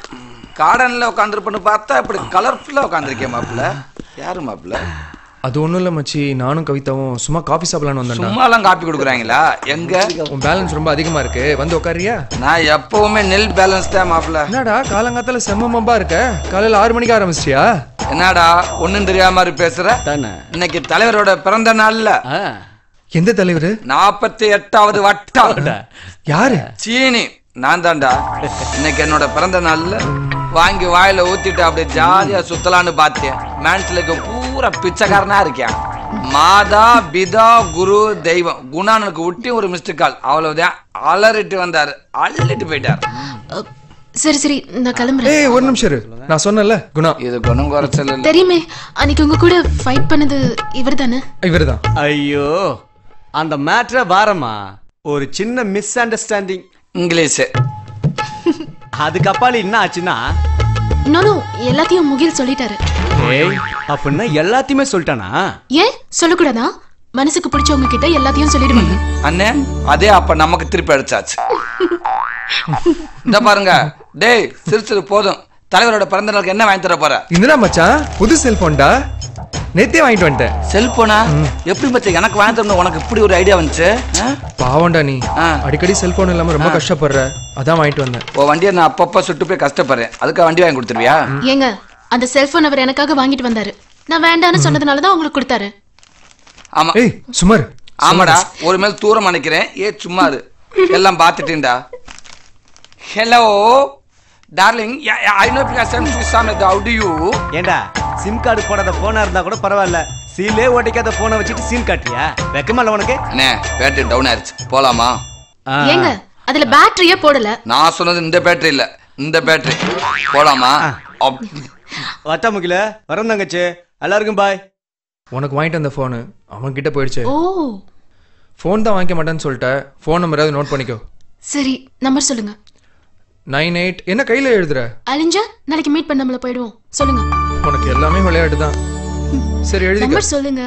கார்டன்ல உட்காந்துருப்பேன்னு பார்த்தா இப்படி கலர்ஃபுல்லா உட்காந்துருக்கேன் மாப்பிள்ள. யாரு மாப்பிள்ள? அது ஒண்ணும் இல்ல மச்சி, நானும் கவிதாவும் சும்மா காஃபி சாப்பிடலான்னு வந்தேன். சும்மாலாம் காப்பி கொடுக்குறாங்களா? எங்க? உன் பேலன்ஸ் ரொம்ப அதிகமா இருக்கு, வந்து உட்காரியா? நான் எப்பவுமே நெல் பேலன்ஸ் தான் மாப்பிள்ள. என்னடா காலங்காத்தால செம்மம்பா இருக்க? காலையில 6 மணிக்கு ஆரம்பிச்சிட்டியா? என்னடா ஒண்ணும் தெரியாம மாதிரி பேசுற? இன்னைக்கு தலைவரோட பிறந்த நாள்ல. எந்த தலைவர்? 48வது வட்டம். யாரு? சீனி. நான் தான்டா. இன்னைக்கு என்னோட பிறந்த நாள்ல வாங்கி வாயில ஊத்திட்டு அப்படியே ஜாலியா சுத்தலான்னு பார்த்தேன். மேன்ஸ்லுக்கு பூரா பிச்சைக்காரனா இருக்கேன். மாதா பிதா குரு தெய்வம் குணானுக்கு விட்டி ஒரு மிஸ்டு கால், அவ்வளவுதான். அலறிட்டு வந்தாரு, அள்ளிட்டு போயிட்டாரு. சரி சரி, நான் கிளம்புறேன். ஏய் ஒரு நிமிஷம் இரு, நான் சொன்னேன்ல குணா. இது குணம் குறைச்சல் இல்ல. தெரியுமே, அன்னைக்கு உங்க கூட ஃபைட் பண்ணது இவர்தானே? இவர்தான். ஐயோ, அந்த மேட்டரை வாரமா ஒரு சின்ன மிஸ் அண்டர்ஸ்டாண்டிங். இங்கிலீஷ். அதுக்கப்பால என்ன ஆச்சுன்னா, நானும் எல்லாத்தையும் முகில் சொல்லிட்டாரு. ஏய், அப்படின்னா எல்லாத்தையுமே சொல்லிட்டானா? ஏன் சொல்லக்கூடாதா? மனசுக்கு பிடிச்சவங்க கிட்ட எல்லாத்தையும் சொல்லிடுவாங்க. அண்ணே, அதே அப்ப நமக்கு திருப்பி அடிச்சாச்சு. இந்த பாருங்க, டேய் சிரிச்சது போதும். தலைவரோட பிறந்த நாளுக்கு என்ன வாங்கி தர போற? என்னடா மச்சான், புது செல்போன்டா, நேத்தே வாங்கிட்டு வந்துட்டேன். செல்போனா? எப்படி மச்சான் எனக்கு வாங்கி தரணும்? உனக்கு இப்படி ஒரு ஐடியா வந்துச்சு? பாவண்டா நீ, அடிக்கடி செல்போன் இல்லாம ரொம்ப கஷ்டப்படுற, அதான் வாங்கிட்டு வந்தேன். ஓ வண்டியை நான் அப்பப்ப சுட்டு போய் கஷ்டப்படுறேன், அதுக்கு வண்டி வாங்கி கொடுத்துருவியா? ஏங்க, அந்த செல்போன் அவர் எனக்காக வாங்கிட்டு வந்தாரு. நான் வேண்டான்னு சொன்னதுனாலதான் உங்களுக்கு கொடுத்தாரு. ஆமா. ஏய் சுமார். ஆமாடா, ஒரு மேல் தூரம் நினைக்கிறேன். சும்மா அது எல்லாம் பார்த்துட்டேன்டா. Hello darling, I know you are sent to some how do you? ஏண்டா, சிம் கார்டு போடாத போனா இருந்தா கூட பரவாயில்ல, சீலே ஓட்டிக்காத போனை வச்சிட்டு சீன் காட்டுறியா? வெக்கமால உனக்கு? அண்ணே, பேட்டரி டவுன் ஆயிருச்சு, போலாமா? ஏங்க, அதுல பேட்டரியே போடல. நான் சொன்னது இந்த பேட்டரி இல்ல, இந்த பேட்டரி. போலாமா? வட்டா முகில வரம் தங்கச்சி, எல்லாருக்கும் பாய். உனக்கு வாங்கிட்டு வந்த போனு அவன் கிட்ட போயிடுச்சு. ஓ, போன் தான் வாங்கிக்க மாட்டேன்னு சொல்லிட்ட. போன் நம்பர் ஏதாவது நோட் பண்ணிக்கோ. சரி, நம்பர் சொல்லுங்க. 98. என்ன கையில எழுதுற? அலிஞ்சா, நாளைக்கு மீட் பண்ண நம்மள போய்டுவோம். சொல்லுங்க. உனக்கு எல்லாமே விளையாட்டு தான். சரி எழுதி. நம்பர் சொல்லுங்க.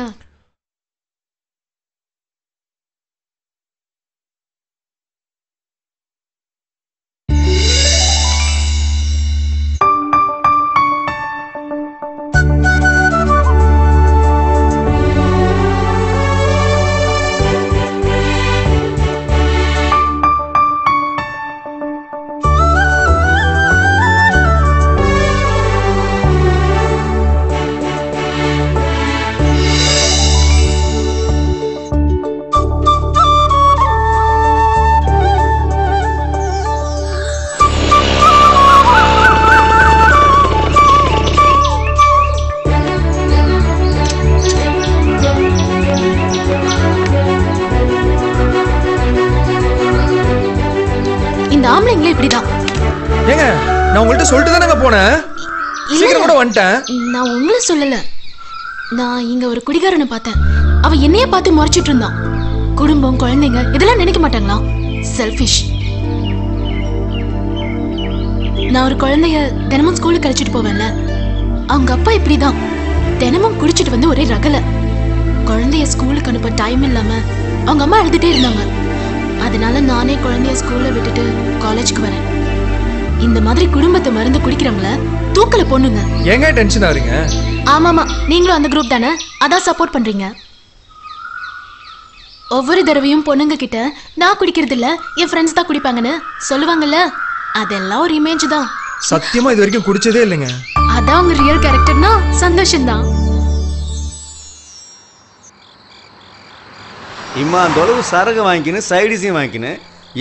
இப்படிதான். ஏங்க நான் உங்கள்கிட்ட சொல்லிட்டு தானங்க போனேன். சீக்கிரம் கூட வந்துட்டேன். நான் உங்களை சொல்லல. நான் இங்க ஒரு குடிகாரனை பார்த்தேன். அவன் என்னைய பார்த்து முறைச்சிட்டு இருந்தான். குடும்பம், குழந்தைங்க இதெல்லாம் நினைக்க மாட்டாங்களா? செல்ஃபிஷ். நான் ஒரு குழந்தைய தினமும் ஸ்கூலுக்கு அழைச்சிட்டு போவேன்ல, அவங்க அப்பா இப்படிதான் தினமும் குடிச்சிட்டு வந்து ஒரே ரகல. குழந்தைய ஸ்கூலுக்கு அனுப்ப டைம் இல்லாம அவங்க அம்மா அழுதுட்டே இருந்தாங்க. அதனால நானே குழந்தைய ஸ்கூல்ல விட்டுட்டு காலேஜுக்கு வரேன். இந்த மாதிரி குடும்பத்தை மருந்து குடிக்கிறவங்கள தூக்கல பொண்ணுங்க. ஏங்க டென்ஷன் ஆறீங்க? ஆமாமா, நீங்களும் அந்த குரூப் தானே, அதான் சப்போர்ட் பண்றீங்க. ஒவ்வொரு தடவையும் பொண்ணுங்க கிட்ட நான் குடிக்கிறது இல்ல, என் ஃப்ரெண்ட்ஸ் தான் குடிப்பாங்கன்னு சொல்லுவாங்கல்ல, அதெல்லாம் ஒரு இமேஜ் தான். சத்தியமா இது வரைக்கும் குடிச்சதே இல்லைங்க. அதான் உங்க ரியல் கேரக்டர்னா சந்தோஷம்தான். இம்மா அந்த அளவு சரகு வாங்கிக்கின்னு சைடிஸையும் வாங்கிக்கின்னு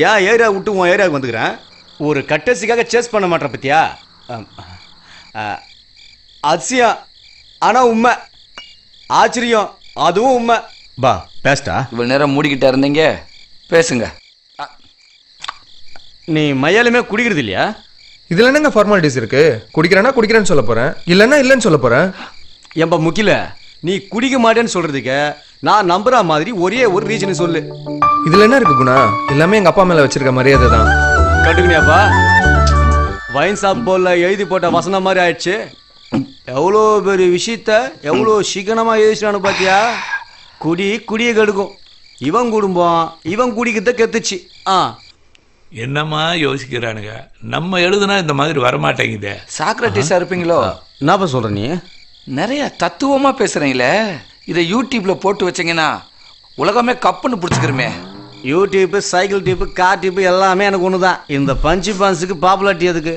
ஏன் ஏரியா விட்டு உன் ஏரியாவுக்கு வந்துக்கிறேன். ஒரு கட்டசிக்காக சேஸ் பண்ண மாட்டேன் பத்தியா? அதிசயம் ஆனா உண்மை, ஆச்சரியம் அதுவும் உண்மை. பா பேஸ்டா இவ்வளவு நேரம் மூடிக்கிட்டே இருந்தீங்க, பேசுங்க. நீ மையாலுமே குடிக்கிறது இல்லையா? இதுல என்னங்க ஃபார்மாலிட்டிஸ் இருக்கு? குடிக்கிறேன்னா குடிக்கிறேன்னு சொல்ல போறேன், இல்லைன்னா இல்லைன்னு சொல்ல போறேன். ஏன்பா முக்கில நீ குடிக்க மாட்டேன்னு சொல்றதுக்கு நான் நம்புற மாதிரி ஒரே ஒரு ரீசன் சொல்லு. இதுல என்ன இருக்கு குணா? எல்லாமே எங்க அப்பா மேல வச்சிருக்க மரியாதை தான். கட்டுக்கணியாப்பா, வைன் ஷாப் போல எழுதி போட்ட வசனம் மாதிரி ஆயிடுச்சு. எவ்வளோ பெரிய விஷயத்த எவ்வளோ சீக்கிரமா எழுதிச்சானு பாத்தியா? குடி குடியை கெடுக்கும். இவன் குடும்பம் இவன் குடிக்கிறத கெத்துச்சு. என்னம்மா யோசிக்கிறானுங்க? நம்ம எழுதுனா இந்த மாதிரி வரமாட்டேங்குதே. சாக்ரட்டிஸா இருப்பீங்களோ? என்னப்பா சொல்ற நீ? நிறைய தத்துவமா பேசுறீங்களே, இதை யூடியூப்ல போட்டு வச்சீங்கன்னா உலகமே கப்புன்னு பிடிச்சிக்கிறமே. YouTube, cycle tube, car tube எல்லாமே எனக்கு ஒன்று தான். இந்த பஞ்சு பான்ஸுக்கு பாப்புலாரிட்டி எதுக்கு?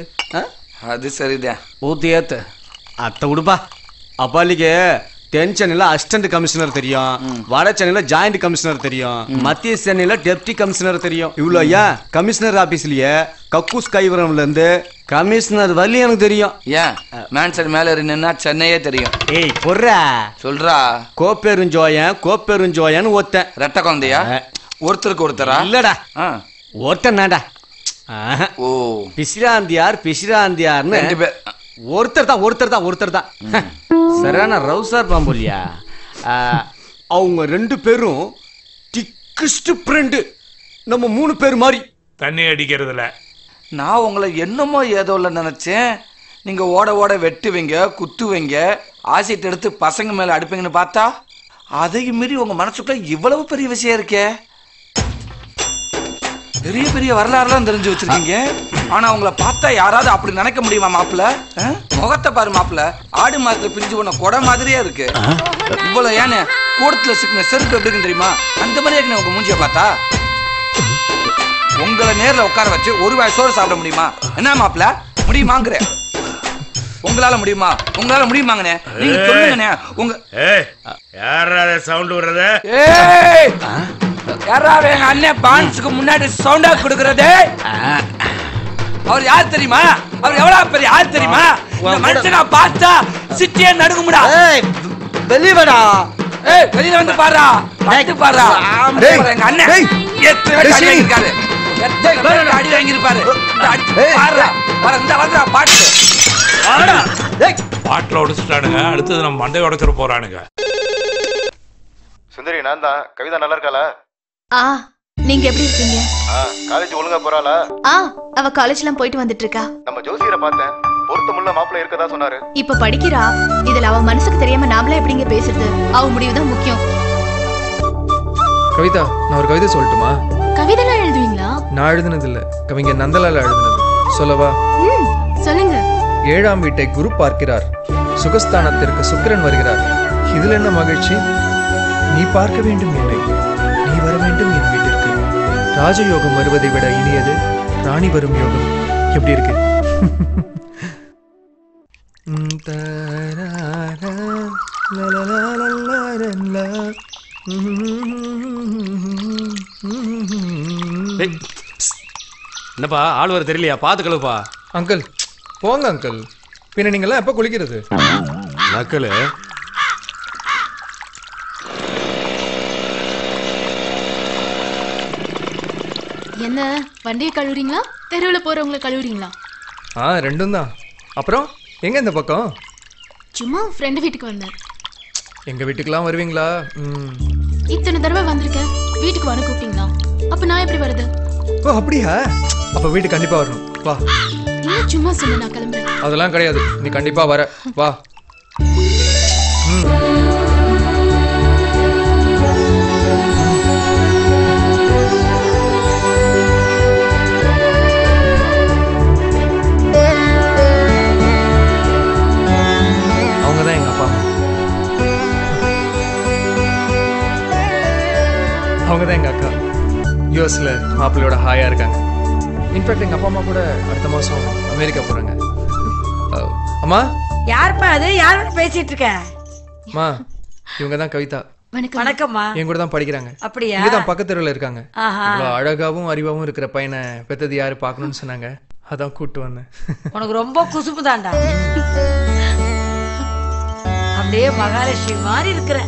அது சரிதான். ஊற்றி ஏத்து அத்தை விடுப்பா. அப்பாலிக்கு தென் சென்னையில் அசிஸ்டன்ட் கமிஷனர் தெரியும், வட சென்னையில் ஜாயிண்ட் கமிஷனர் தெரியும், மத்திய சென்னையில் டெப்டி கமிஷனர் தெரியும். இவ்வளோ ஏன் கமிஷனர் ஆபீஸ்லயே கக்கூஸ் கைவரம்ல இருந்து கமிஷனர் வலி எனக்கு தெரியும். ஏன் மேன்சன் மேல இருந்தா சென்னையே தெரியும். ஏய் பொர்றா சொல்றா. கோப்பெருஞ்சோயன் ஒருத்தன். ரெட்ட குழந்தையா? ஒருத்தருக்கு ஒருத்தரா? இல்லடா ஒருத்தன் தான்டா. ஓ பிசிராந்தியார்னு ஒருத்தர் தான். சரியான ரவுசார் பாம்புலியா. அவங்க ரெண்டு பேரும் திக்கஸ்ட் ஃப்ரெண்டு. நம்ம 3 பேர் மாதிரி தண்ணி அடிக்கிறதுல. நான் உங்களை என்னமோ ஏதோ இல்லை நினைச்சேன். நீங்க ஓட ஓட வெட்டுவீங்க, குத்துவீங்க, ஆசிட் எடுத்து பசங்க மேல அடிப்பீங்கன்னு பார்த்தா அதையும் மீறி உங்க மனசுக்குள்ள இவ்வளவு பெரிய விஷயம் இருக்கே. பெரிய பெரிய வரலாறுலாம் தெரிஞ்சு வச்சிருக்கீங்க. ஆனா உங்களை பார்த்தா யாராவது அப்படி நினைக்க முடியுமா மாப்பிள்ள? முகத்தை பாரு மாப்பிள்ள, ஆடு மாத்துல பிரிஞ்சு போன கொடை மாதிரியே இருக்கு. இவ்வளவு ஏன்னு கூடத்துல சிக்கின செருப்பு எப்படி இருக்குன்னு தெரியுமா? அந்த மாதிரியே இருக்கு உங்க மூஞ்சிய பார்த்தா. உங்களை நேர்ல உட்கார வச்சு ஒரு வாய் சோறு சாப்பிட முடியுமா? என்ன மாப்பிள்ள முடியுமாங்கிற? உங்களால முடியுமா? உங்களால முடியுமாங்கண்ணே? நீங்க சொல்லுங்கண்ணே. உங்க யாராவது சவுண்ட் விடுறது? யாராவது எங்க அண்ணன் பான்ஸுக்கு முன்னாடி சவுண்டா கொடுக்கறது? அவர் யார் தெரியுமா? அவர் எவ்வளவு பெரிய ஆள் தெரியுமா? இந்த மனுஷனா பார்த்தா சிட்டியே நடுங்கும்டா. வெளியடா. வெளியில வந்து பாருடா. வந்து பாருடா. எங்க அண்ணன் எத்தனை அடி வாங்கிருக்காரு. எத்தனை அடி வாங்கிருப்பாரு. பாருடா. பாரு இந்த வந்துடா பாட்டு. ஆடா. பாட்டில் உடைச்சிட்டானுங்க. அடுத்தது நம்ம மண்டை உடைச்சிட போறானுங்க. சுந்தரி நான் தான். கவிதா நல்லா இருக்காளா? நீங்க எப்படி இருக்கீங்க? காலேஜ் ஒழுங்கா போறாளா? அவ காலேஜ்லாம் போயிட்டு வந்துட்டு இருக்கா. நம்ம ஜோசியரை பார்த்தேன். பொருத்தமுள்ள மாப்பிள்ளை இருக்கதா சொன்னாரு. இப்ப படிக்கிறா. இதுல அவ மனசுக்கு தெரியாம நாமளே எப்படிங்க பேசுறது? அவ முடிவுதான் முக்கியம். கவிதா, நான் ஒரு கவிதை சொல்லட்டுமா? கவிதைலாம் எழுதுவீங்களா? நான் எழுதுனது இல்ல, கவிஞர் நந்தலால எழுதுனது. சொல்லவா? சொல்லுங்க. 7ஆம் வீட்டை குரு பார்க்கிறார், சுகஸ்தானத்திற்கு சுக்கிரன் வருகிறார். இதுல என்ன மகிழ்ச்சி? நீ பார்க்க வேண்டும் என்னை, நீ வர வேண்டும் என் வீட்டிற்கு. ராஜயோகம் வருவதை விட இனியது ராணி வரும் யோகம். எப்படி இருக்கு? என்னப்பா ஆள் வர தெரியலையா? பார்த்து கழுவுப்பா. அங்கிள் போங்க அங்கிள். பின்ன நீங்களாம் எப்ப குளிக்கிறது? நக்கலு. என்ன வண்டியை கழுவுறீங்களா தெருவுல போறவங்களை கழுவுறீங்களா? ரெண்டும் தான். அப்புறம் எங்க இந்த பக்கம்? சும்மா ஃப்ரெண்ட் வீட்டுக்கு வந்தேன். எங்க வீட்டுக்குலாம் வருவீங்களா? இத்தனை தடவை வந்திருக்கேன், வீட்டுக்கு வர கூப்பிட்டீங்களா? அப்ப நான் எப்படி வருது? ஓ அப்படியா? அப்ப வீட்டுக்கு கண்டிப்பா வரணும். வா. இல்ல சும்மா சொல்லு, நான் கிளம்புறேன். அதெல்லாம் கிடையாது, நீ கண்டிப்பா வர. வா. அவங்க தான் எங்க அப்பா. அவங்க தான் எங்க அக்கா. யூஎஸ்ல மாப்பிள்ளையோட ஹாயா இருக்காங்க. இன்ஃபேக்ட் எங்க அப்பா அம்மா கூட அடுத்த மாசம் அமெரிக்கா போறாங்க. அம்மா யாருப்பா அது? யாரோட பேசிட்டு இருக்க? அம்மா இவங்க தான் கவிதா. வணக்கம்மா. என் கூட தான் படிக்கிறாங்க. அப்படியா? இங்க தான் பக்கத்து தெருவுல இருக்காங்க. ஆஹா. இவ்வளவு அழகாவும் அறிவாவும் இருக்கிற பையனை பெத்தது யாரு பார்க்கணும்னு சொன்னாங்க, அதான் கூட்டு வந்தேன். உனக்கு ரொம்ப குசுப்பு தான்டா. அப்படியே மகாலட்சுமி மாதிரி இருக்கிற.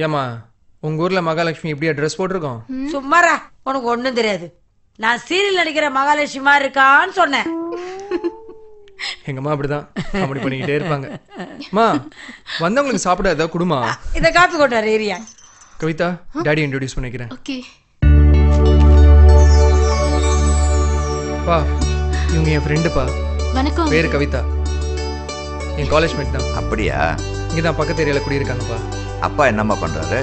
ஏமா உங்க ஊர்ல மகாலட்சுமி இப்படியா ட்ரெஸ் போட்டிருக்கோம்? சும்மாரா, உனக்கு ஒண்ணும் தெரியாது. நான் சீரியல் நடிக்கிற மகாலட்சுமி மாதிரி இருக்கான்னு சொன்னேன். எங்கம்மா அப்படிதான் காமெடி பண்ணிக்கிட்டே இருப்பாங்க. அம்மா வந்தவங்களுக்கு சாப்பிட ஏதாவது குடுமா? இத காப்பி கொண்டு வர ஏரியா. கவிதா டாடி இன்ட்ரோடியூஸ் பண்ணிக்கிறேன். ஓகே. பா இவங்க என் ஃப்ரெண்டுப்பா. வணக்கம். பேரு கவிதா, என் காலேஜ் மேட் தான். அப்படியா? இங்க தான் பக்கத்து ஏரியால குடியிருக்காங்கப்பா. அப்பா என்னம்மா பண்றாரு?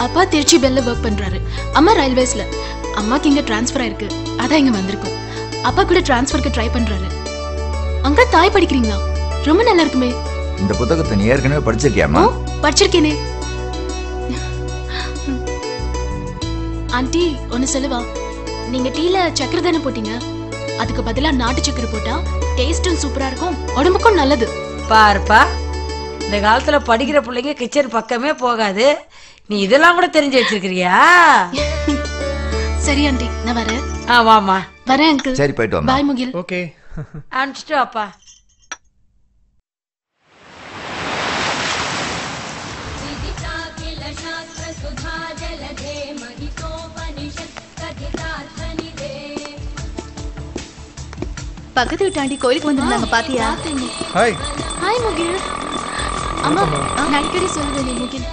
அப்பா திருச்சி பெல்ல ஒர்க் பண்றாரு, அம்மா ரயில்வேஸ்ல. அம்மாக்கு இங்க டிரான்ஸ்ஃபர் ஆயிருக்கு, அதான் இங்க வந்திருக்கோம். அப்பா கூட டிரான்ஸ்ஃபருக்கு ட்ரை பண்றாரு. அங்க தாய் படிக்கிறீங்களா? ரொம்ப நல்லா இருக்குமே. இந்த புத்தகத்தை நீ ஏற்கனவே படிச்சிருக்கியாமா? படிச்சிருக்கேனே. ஆண்டி ஒன்னு சொல்லுவா, நீங்க டீல சக்கரை தானே போட்டீங்க, அதுக்கு பதிலா நாட்டு சக்கரை போட்டா டேஸ்டும் சூப்பரா இருக்கும், உடம்புக்கும் நல்லது. பாருப்பா, இந்த காலத்துல படிக்கிற பிள்ளைங்க கிச்சன் பக்கமே போகாது, நீ இதெல்லாம் கூட தெரிஞ்சு வச்சிருக்கிறியா? சரி ஆண்டி, நான் வரேன். வாமா. வரேன் அங்கிள். சரி போயிட்டு வா. பாய் முகில். ஓகே. அனுப்பிச்சிட்டு வாப்பா. பக்கத்து வீட்டாண்டி கோயிலுக்கு வந்திருந்தாங்க, பாத்தியா? ஹாய். ஹாய் முகில். அம்மா நான் அடிக்கடி சொல்லுவேன் முகில்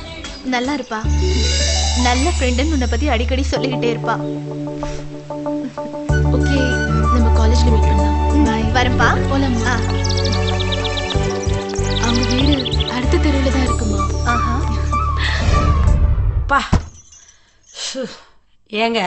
நல்லா இருப்பா, நல்ல ஃப்ரெண்டுன்னு உன்னை பத்தி அடிக்கடி சொல்லிக்கிட்டே இருப்பா. ஓகே, நம்ம காலேஜ்ல மீட் பண்ணலாம். பை. வரேன்ப்பா. போலாம். அவங்க வீடு அடுத்த தெருவுல தான் இருக்குமா? ஆஹா. பா ஏங்க,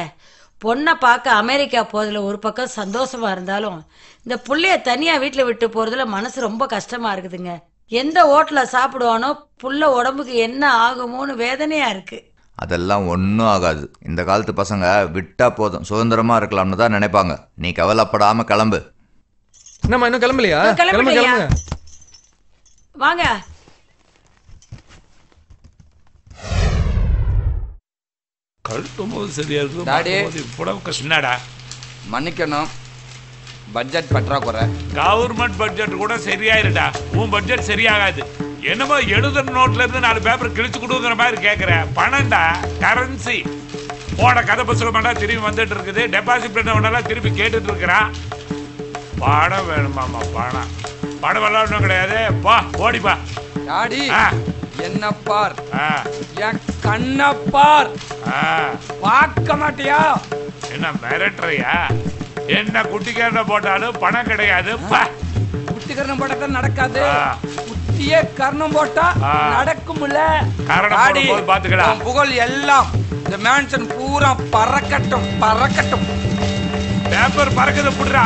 பொண்ணை பார்க்க அமெரிக்கா போறதுல ஒரு பக்கம் சந்தோஷமா இருந்தாலும் இந்த புள்ளைய தனியா வீட்டுல விட்டு போறதுல மனசு ரொம்ப கஷ்டமா இருக்குதுங்க. எந்த ஹோட்டல்ல சாப்பிடுவானோ புள்ள உடம்புக்கு என்ன ஆகுமோன்னு வேதனையா இருக்கு. அதெல்லாம் ஒன்றும் ஆகாது. இந்த காலத்து பசங்க விட்டா போதும், சுதந்திரமா இருக்கலாம்னு தான் நினைப்பாங்க. நீ கவலைப்படாம கிளம்பு. நம்ம இன்னும் கிளம்பலையா? கிளம்பு கிளம்புங்க. வாங்க. கழட்டும் போது சரியா இருக்கு. டாடி புடவை என்னடா? மன்னிக்கணும், பட்ஜெட் பற்றாக்குறை. கவர்மெண்ட் பட்ஜெட் கூட சரியாயிருடா, உன் பட்ஜெட் சரியாகாது. என்னமோ எழுதுற நோட்ல இருந்து 4 பேப்பர் கிழிச்சு கொடுக்குற மாதிரி கேட்குற. பணம்டா, கரன்சி. போன கதை புத்தகமாடா திரும்பி வந்துட்டு இருக்குது. டெபாசிட் பண்ணவனெல்லாம் திருப்பி கேட்டுட்டு இருக்கிறான். பணம் வேணுமாமா? பணம் விளாடணும் கிடையாது. பா ஓடிப்பா. டாடி என்ன பார், என் கண்ண பார். பார்க்க மாட்டியா? என்ன மிரட்டுறியா? என்ன குட்டிக்காரனை போட்டாலும் பணம் கிடையாது. குட்டிக்கரணம் போட்டா நடக்காது, குட்டியே கர்ணம் போட்டா நடக்கும்ல. டாடி பாத்துக்கலாம். புகழ் எல்லாம் இந்த மேன்ஷன் பூரா பறக்கட்டும் பறக்கட்டும். பேப்பர் பறக்குது புடுறா.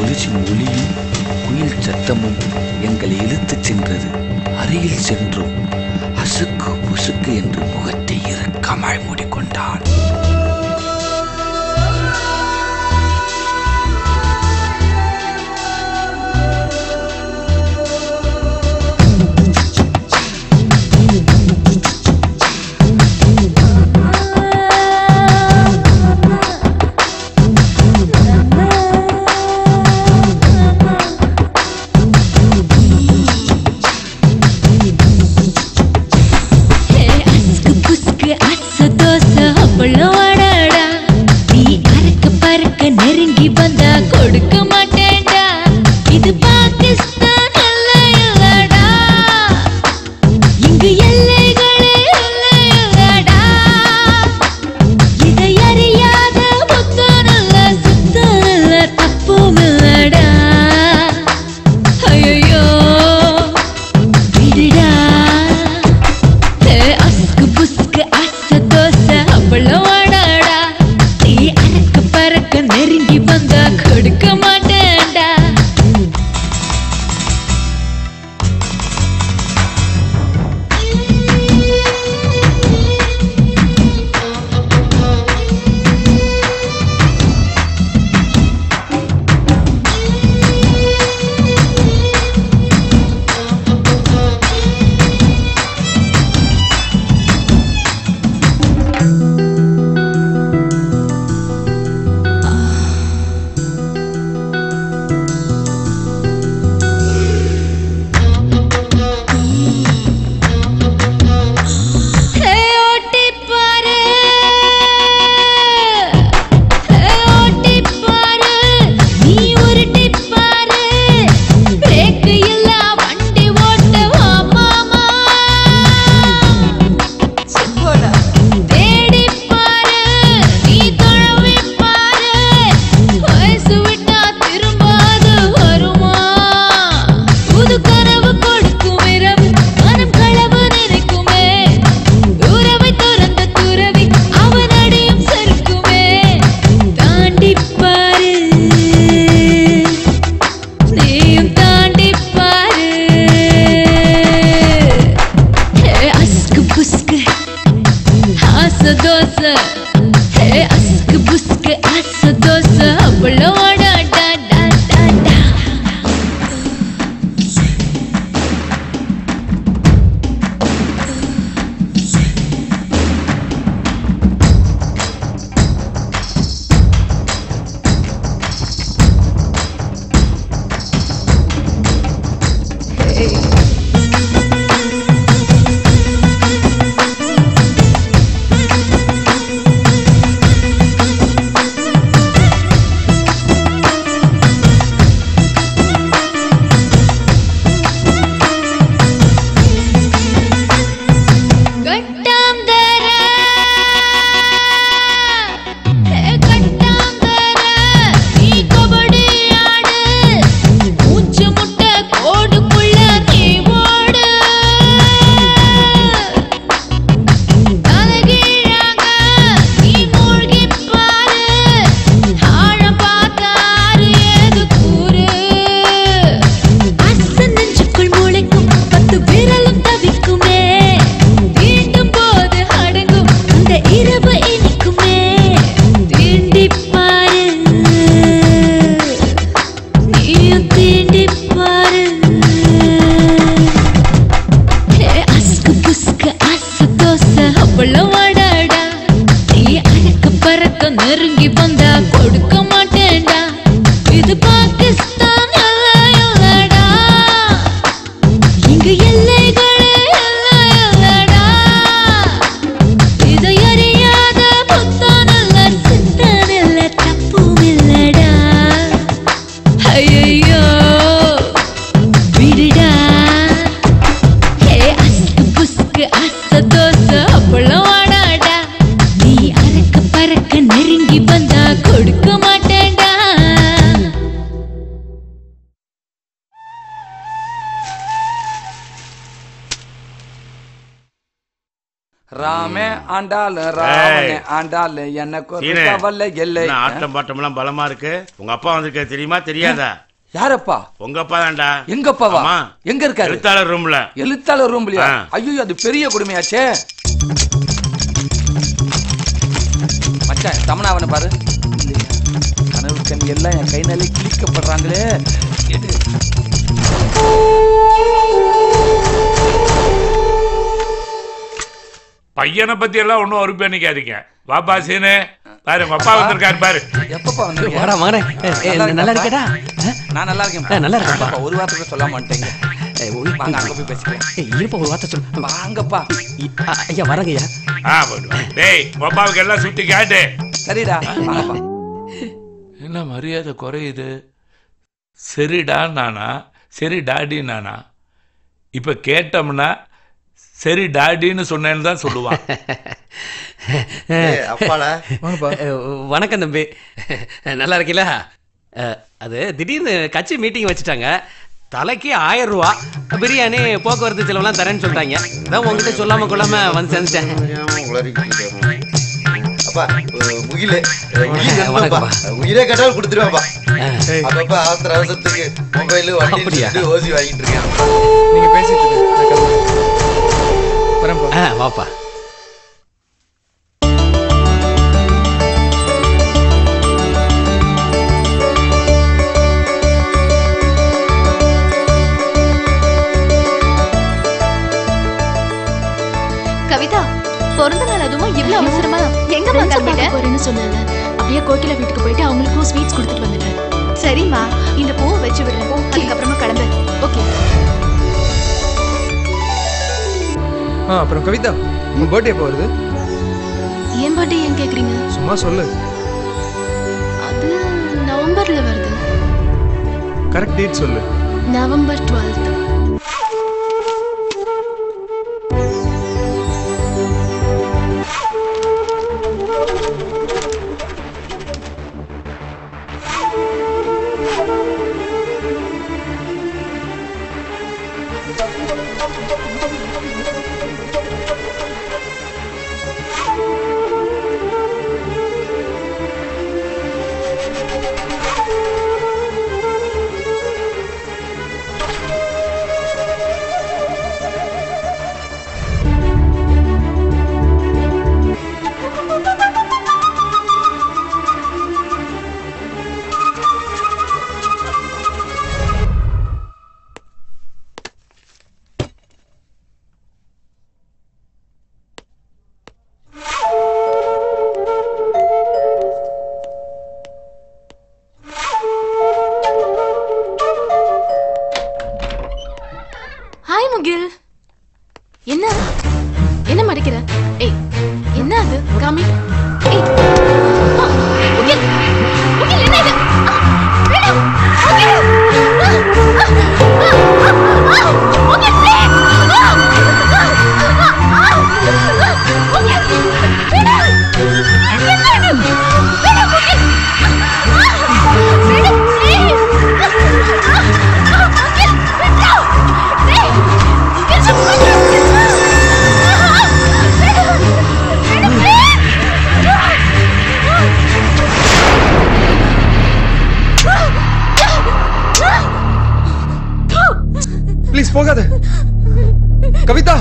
ஒலிச்சும் ஒளியும் குயில் சத்தமும் எங்களை இழுத்துச் சென்றது. அருகில் சென்றோம். அசுக்கு புசுக்கு என்று முகத்தை இறுக்கமாய் மூடிக்கொண்டான். Pussy என்னையும் தீண்டி பாரு அஸ்கு புஸ்கு அசு தோசை அவ்வளவு வாடாடா நீ அடக்க பறக்க நெருங்கி வந்தா கொடுக்க மாட்டேன்டா இது பாகிஸ்தான் இல்லடா இங்க எல்லைகளே இல்லடா இதை அறியாத புத்தான் இல்ல சித்தான் இல்ல தப்பும் இல்லடா ஐயோ விடுடா அஸ்கு புஸ்கு அச தோசை அப்பளம் வாடாடா நீ அறக்க பறக்க நெருங்கி வந்தா கொடுக்க மாட்டேன்டா ராமே ஆண்டாளு ராமனே ஆண்டாளு எனக்கு ஒரு சீனே, கவலை இல்லை. என்ன ஆட்டம் பாட்டம் எல்லாம் பலமா இருக்கு. உங்க அப்பா வந்திருக்க தெரியுமா தெரியாதா? யாரப்பா? உங்க அப்பா தான்டா. எங்க அப்பாவா? ஆமா. எங்க இருக்காரு? எழுத்தாளர் ரூம்ல. எழுத்தாளர் ரூம்லயா? ஐயோ அது பெரிய கொடுமையாச்சே. மச்சான் தமனாவனை பாரு. கனவு கண் எல்லாம் என் கை நாளே கிழிக்கப்படுறாங்களே. எது? பையனை பத்தி எல்லாம் ஒன்றும் ஒரு பண்ணிக்காதீங்க. வாப்பா சீனு பாரு உங்க அப்பா வந்திருக்காரு பாரு. எப்பப்பா வந்து வாடா மகனே. நல்லா இருக்கடா? நான் நல்லா இருக்கேன். நல்லா இருக்கேன். ஒரு வார்த்தை கூட சொல்ல மாட்டேங்க. வாங்க அங்க போய் பேசிக்கிறேன். இருப்பா ஒரு வார்த்தை சொல்லு. வாங்கப்பா. ஐயா வரங்க ஐயா. டேய் உங்க அப்பாவுக்கு எல்லாம் சுத்தி காட்டு. சரிடா வாங்கப்பா. என்ன மரியாதை குறையுது? சரிடா நானா சரி டாடி நானா? இப்ப கேட்டோம்னா சரி டாடின்னு சொன்னேன்னு தான் சொல்லுவான். வணக்கம் தம்பி, நல்லா இருக்கீங்களா? அது திடீர்னு கட்சி மீட்டிங் வச்சுட்டாங்க. தலைக்கு 1000 ரூபா பிரியாணி போக்குவரத்து செலவுலாம் தரேன்னு சொல்லிட்டாங்க. அதான் உங்ககிட்ட சொல்லாம கொள்ளாம வந்து சேர்ந்துட்டேன். அப்பா முகிலே உயிரே கேட்டாலும் கொடுத்துருவாப்பா. அப்பப்ப அவசர அவசரத்துக்கு மொபைல் வண்டி ஓசி வாங்கிட்டு இருக்கேன். நீங்க பேசிட்டு வாப்பா. கவிதா, பிறந்த நாள் அதுவும் இவ்வளவு அவசரமா எங்க போறேன்னு சொன்னாங்க. அப்படியே கோகிலா வீட்டுக்கு போயிட்டு அவங்களுக்கும் ஸ்வீட்ஸ் கொடுத்துட்டு வந்துட்டேன். சரிம்மா, இந்த பூவை வச்சு விடுறேன். அதுக்கப்புறமா கிளம்பு. ஓகே. அப்புறம் கவிதா, உங்க பர்த்டே எப்போ வருது? என் பர்த்டே ஏன் கேக்குறீங்க? சும்மா சொல்லு. அது நவம்பர்ல வருது. கரெக்ட் டேட் சொல்லு. November 12th. ஹாய் முகில். என்ன என்ன மடிக்கிற? ஏய் என்ன அது? காமி. ஏய் முகில், முகில் என்ன இது? வேணாம் முகில். முகில் please. ப்ளீஸ் போகாத கவிதா.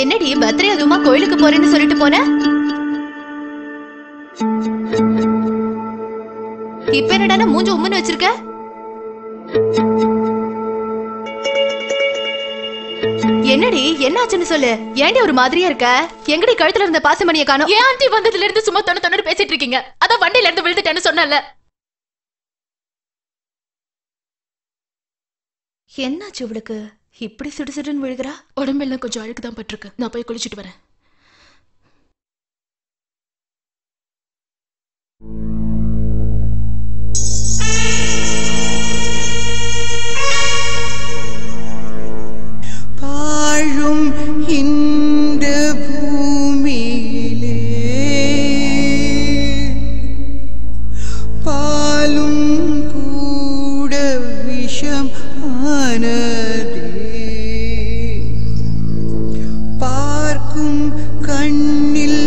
என்னடி பர்த்டே அதுமா கோயிலுக்கு போறேன்னு சொல்லிட்டு போன? இப்ப என்னடா மூஞ்ச உம்முன்னு வச்சிருக்க? என்னடி என்னாச்சுன்னு சொல்லு. ஏன்டி ஒரு மாதிரியா இருக்க? எங்கடி கழுத்துல இருந்த பாசமணியை காணோம்? ஏன் ஆண்டி வந்ததுல இருந்து சும்மா தொண்ணு பேசிட்டு இருக்கீங்க? அதான் வண்டியில இருந்து விழுந்துட்டேன்னு சொன்னல. என்னாச்சு இவளுக்கு? இப்படி சுடுசுடுன்னு விழுகிறா? உடம்பெல்லாம் கொஞ்சம் அழுக்குதான் பட்டிருக்கு. நான் போய் குளிச்சுட்டு வரேன். வாழும் இந்த பூமியிலே பாலும் கூட விஷம் ஆனதே. பார்க்கும் கண்ணில்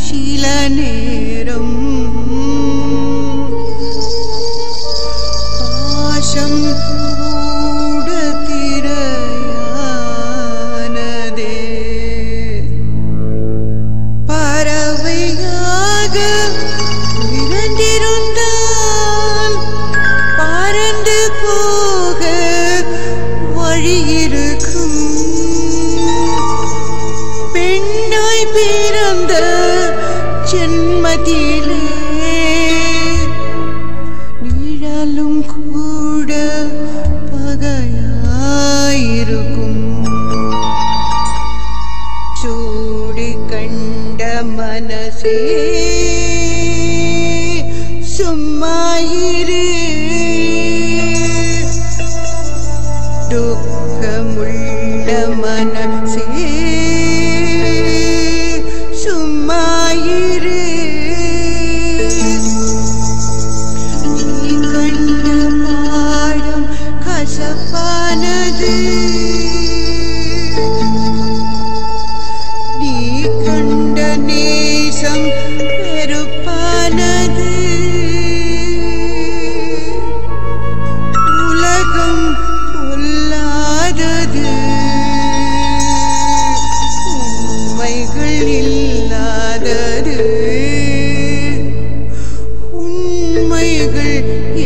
சில நேரம் பாசம் கூட திரையானதே. பறவையாக பிறந்திருந்தால் பறந்து போக வழியிருக்கும். பெண்ணாய் பிறந்த ஜென்மத்திலே நிழலும் கூட பகையாயிருக்கும். சூடி கண்ட மனசே சும்மாயிரு. துக்கமுள்ள மனசே சும்மாயிரு. நீ கண்ட பாடம் கசப்பானது. நீ கண்ட நேசம் வெறுப்பானது. உலகம் பொல்லாதது. உண்மைகள் இல்லாதது. உண்மைகள்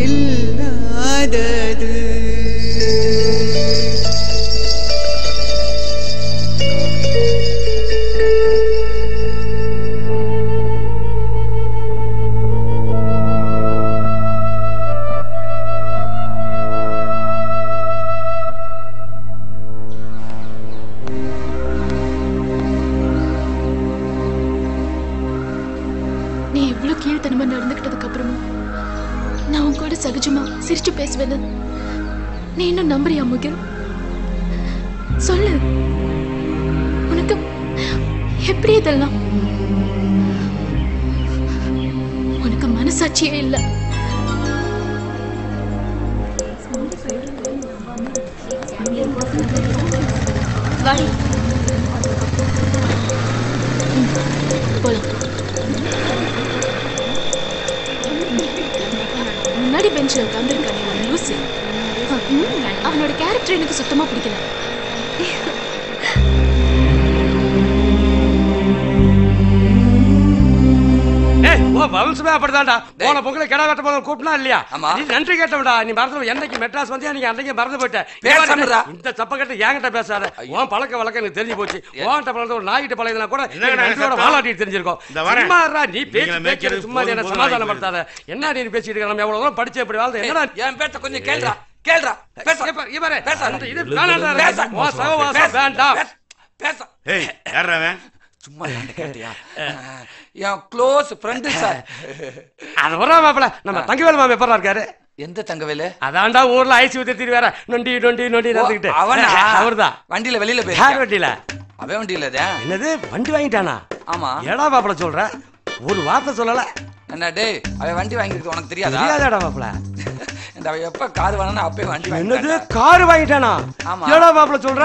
இல்லாதது. நீ இவ்வளவு கீழ்த்தனமா நடந்துக்கிட்டதுக்கு அப்புறமும் நான் உன் கூட சகஜமா சிரிச்சு பேசுவேன்னு நீ இன்னும் நம்புறியா முகில்? சொல்லு, உனக்கு எப்படி இதெல்லாம்? உனக்கு மனசாட்சியே இல்ல. வாடி போலாம். முன்னாடி பெஞ்சில் உட்காந்துருக்கானே ஒரு லூசு. அவனோட கேரக்டர் எனக்கு சுத்தமா பிடிக்கல. வம்சமே அப்படிதான்டா. போன பொங்கலை கிடா வெட்ட போதும் கூப்பிட்டா இல்லையா? நீ நன்றி கேட்டவடா. நீ மறந்து என்னைக்கு மெட்ராஸ் வந்தியா? நீங்க அன்னைக்கு மறந்து போயிட்ட. இந்த சப்ப கட்ட என்கிட்ட பேசாத. உன் பழக்க வழக்கம் எனக்கு தெரிஞ்சு போச்சு. உன்கிட்ட பழக்க ஒரு நாய்கிட்ட பழகினா கூட வாழாட்டிட்டு தெரிஞ்சிருக்கோம். நீ பேச்சு சும்மா என்ன சமாதானம் படுத்தாத. என்ன நீ பேசிட்டு இருக்க? நம்ம எவ்வளவு தூரம் படிச்சு எப்படி வாழ்ந்து என்னடா? என் பேச்ச கொஞ்சம் கேள்றா கேள்றா. பேச இவரே பேச. இது வேண்டாம் வேண்டாம் பேச. ஏய் யாரவன்? சும்மா கேட்டியா? என் க்ளோஸ் ஃப்ரெண்ட் சார். அது வரா மாப்பிள. நம்ம தங்கவேல் மாமா எப்பறா இருக்காரு? எந்த தங்கவேலு? அதான்டா ஊர்ல ஐசி ஊத்தி வேற நொண்டி நொண்டி நொண்டி நடந்துக்கிட்டு. அவர்தான் வண்டியில வெளியில போய். யார் வண்டியில? அவன் வண்டியில தான். என்னது வண்டி வாங்கிட்டானா? ஆமா. ஏடா மாப்பிள சொல்ற? ஒரு வார்த்தை சொல்லல. என்ன டேய், அவன் வண்டி வாங்கிருக்கு உனக்கு தெரியாதா? தெரியாதாடா மாப்பிள. இந்த அவன் எப்ப கார் வாங்கினா அப்பவே வண்டி வாங்கிட்டான். என்னது கார் வாங்கிட்டானா? ஏடா மாப்பிள சொல்ற?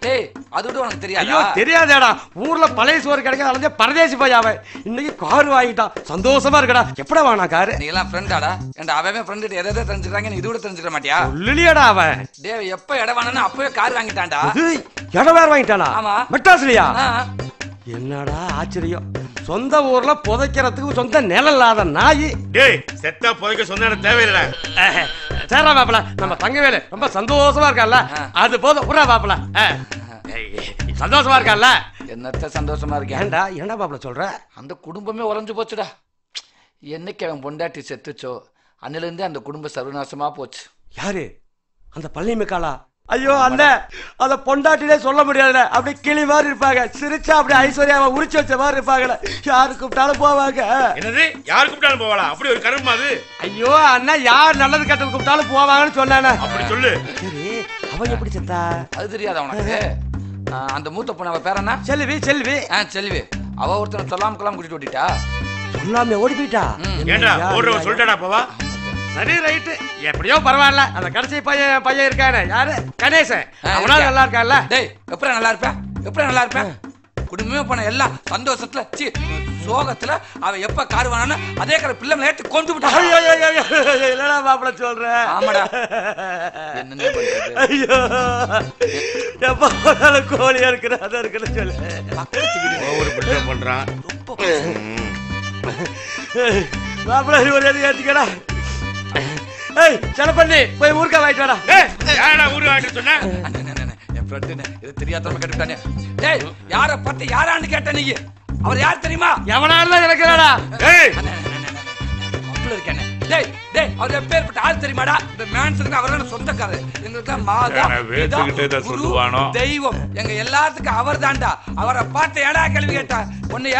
டேய் அது கூட உனக்கு தெரியாது? ஐயோ தெரியாதேடா, ஊர்ல பழைய சோறு கிடைக்காத அலைஞ்ச பரதேசி போய் அவன் இன்னைக்கு கார் வாங்கிட்டான், சந்தோஷமா இருக்கடா. எப்படா வாங்கினா காரு? நீ எல்லாம் ஃப்ரெண்டாடா? ஏன்டா அவன் ஃப்ரெண்டு எதை தெரிஞ்சுக்கிறாங்க, நீ இது கூட தெரிஞ்சுக்க மாட்டியா? இல்லையாடா அவன் டேய் எப்ப இடம் வாங்கினா அப்பவே கார் வாங்கிட்டான்டா. இடம் வேற வாங்கிட்டானா? ஆமா. மெட்ராஸ்லயா? என்னடா ஆச்சரியம், சொந்த ஊர்ல புதைக்கிறதுக்கு சொந்த நிலம் இல்லாத நாய். டேய் செத்தா புதைக்க சொந்த இடம் தேவையில்லை. சரிடா மாப்பிள, நம்ம தங்கவேலு ரொம்ப சந்தோஷமா இருக்கான்ல, அது போதும். புறா மாப்பிள சந்தோஷமா இருக்கான்ல? என்னத்த சந்தோஷமா இருக்கேன். ஏண்டா என்ன மாப்பிள சொல்ற? அந்த குடும்பமே உறைஞ்சு போச்சுடா. என்னைக்கு அவன் பொண்டாட்டி செத்துச்சோ அன்னில இருந்தே அந்த குடும்பம் சர்வநாசமா போச்சு. யாரு? அந்த பள்ளி மிக்காலா? ஐயோ அண்ணன், அத பொண்டாட்டிலே சொல்ல முடியாதுல, அப்படி கிளி மாதிரி இருப்பாங்க, சிரிச்சா அப்படி ஐஸ்வர்யாவை உரிச்சு வச்ச மாதிரி இருப்பாங்கல, யாரு கூப்பிட்டாலும் போவாங்க. என்னது யாரு கூப்பிட்டாலும் போவாளா? அப்படி ஒரு கருமா அது? ஐயோ அண்ணன், யார் நல்லது கெட்டது கூப்பிட்டாலும் போவாங்கன்னு சொன்னானே. அப்படி சொல்லு. சரி அவன் எப்படி செத்தா? அது தெரியாத உனக்கு? அந்த மூத்த பொண்ணு அவ பேர் என்ன? செல்வி. செல்வி செல்வி. அவ ஒருத்தனை சொல்லாம கொள்ளாம கூட்டிட்டு ஓடிட்டா. சொல்லாம ஓடி போயிட்டா? ஏண்டா ஓடுறவ சொல்லிட்டாடா போவா? சரி ரைட்டு, எப்படியோ பரவாயில்ல. அந்த கடைசி பையன் இருக்கானே, யாரு? கணேசன். அவனா நல்லா இருக்கான்ல? டேய் எப்படி நல்லா இருப்பேன், எப்படி நல்லா இருப்பேன்? குடும்பமே போன எல்லாம் சந்தோஷத்துல சோகத்துல அவ எப்ப கார் வாங்கினா அதே கார பிள்ளை ஏற்றி கொண்டு விட்டா. இல்லடா மாப்பிள சொல்ற. ஆமாடா. என்னன்னே பண்றது? ஐயோ எப்ப போனாலும் கோழியா இருக்கிற அதான் இருக்குன்னு சொல்லு. ஒவ்வொரு பிள்ளை பண்றான். மாப்பிள ஒரு எது ஏத்திக்கடா. ஏய் செலப்பண்ணி போய் ஊர்க்கா வாங்கிட்டு வாடா. யாரடா ஊருக்கு வாங்கிட்டு சொன்ன? என் ஃப்ரெண்ட் இது தெரியாதவங்க கேட்டுட்டானே. டேய் யாரை பத்தி யாரான்னு கேட்ட நீ? அவர் யார் தெரியுமா? எவனால எனக்கு இல்லடா. ஏய் அப்பள இருக்கானே. டேய் டேய் அவர் எப்பேர்ப்பட்ட ஆள் தெரியுமாடா? இந்த மேன்சனுக்கு அவரான சொந்தக்காரர். எங்களுக்கு மாதா வேத்துக்கிட்டே சொல்லுவானோ தெய்வம் எங்க எல்லாத்துக்கும் அவர் தான்டா. அவரை பார்த்து ஏடா கேள்வி கேட்டா உன்னைய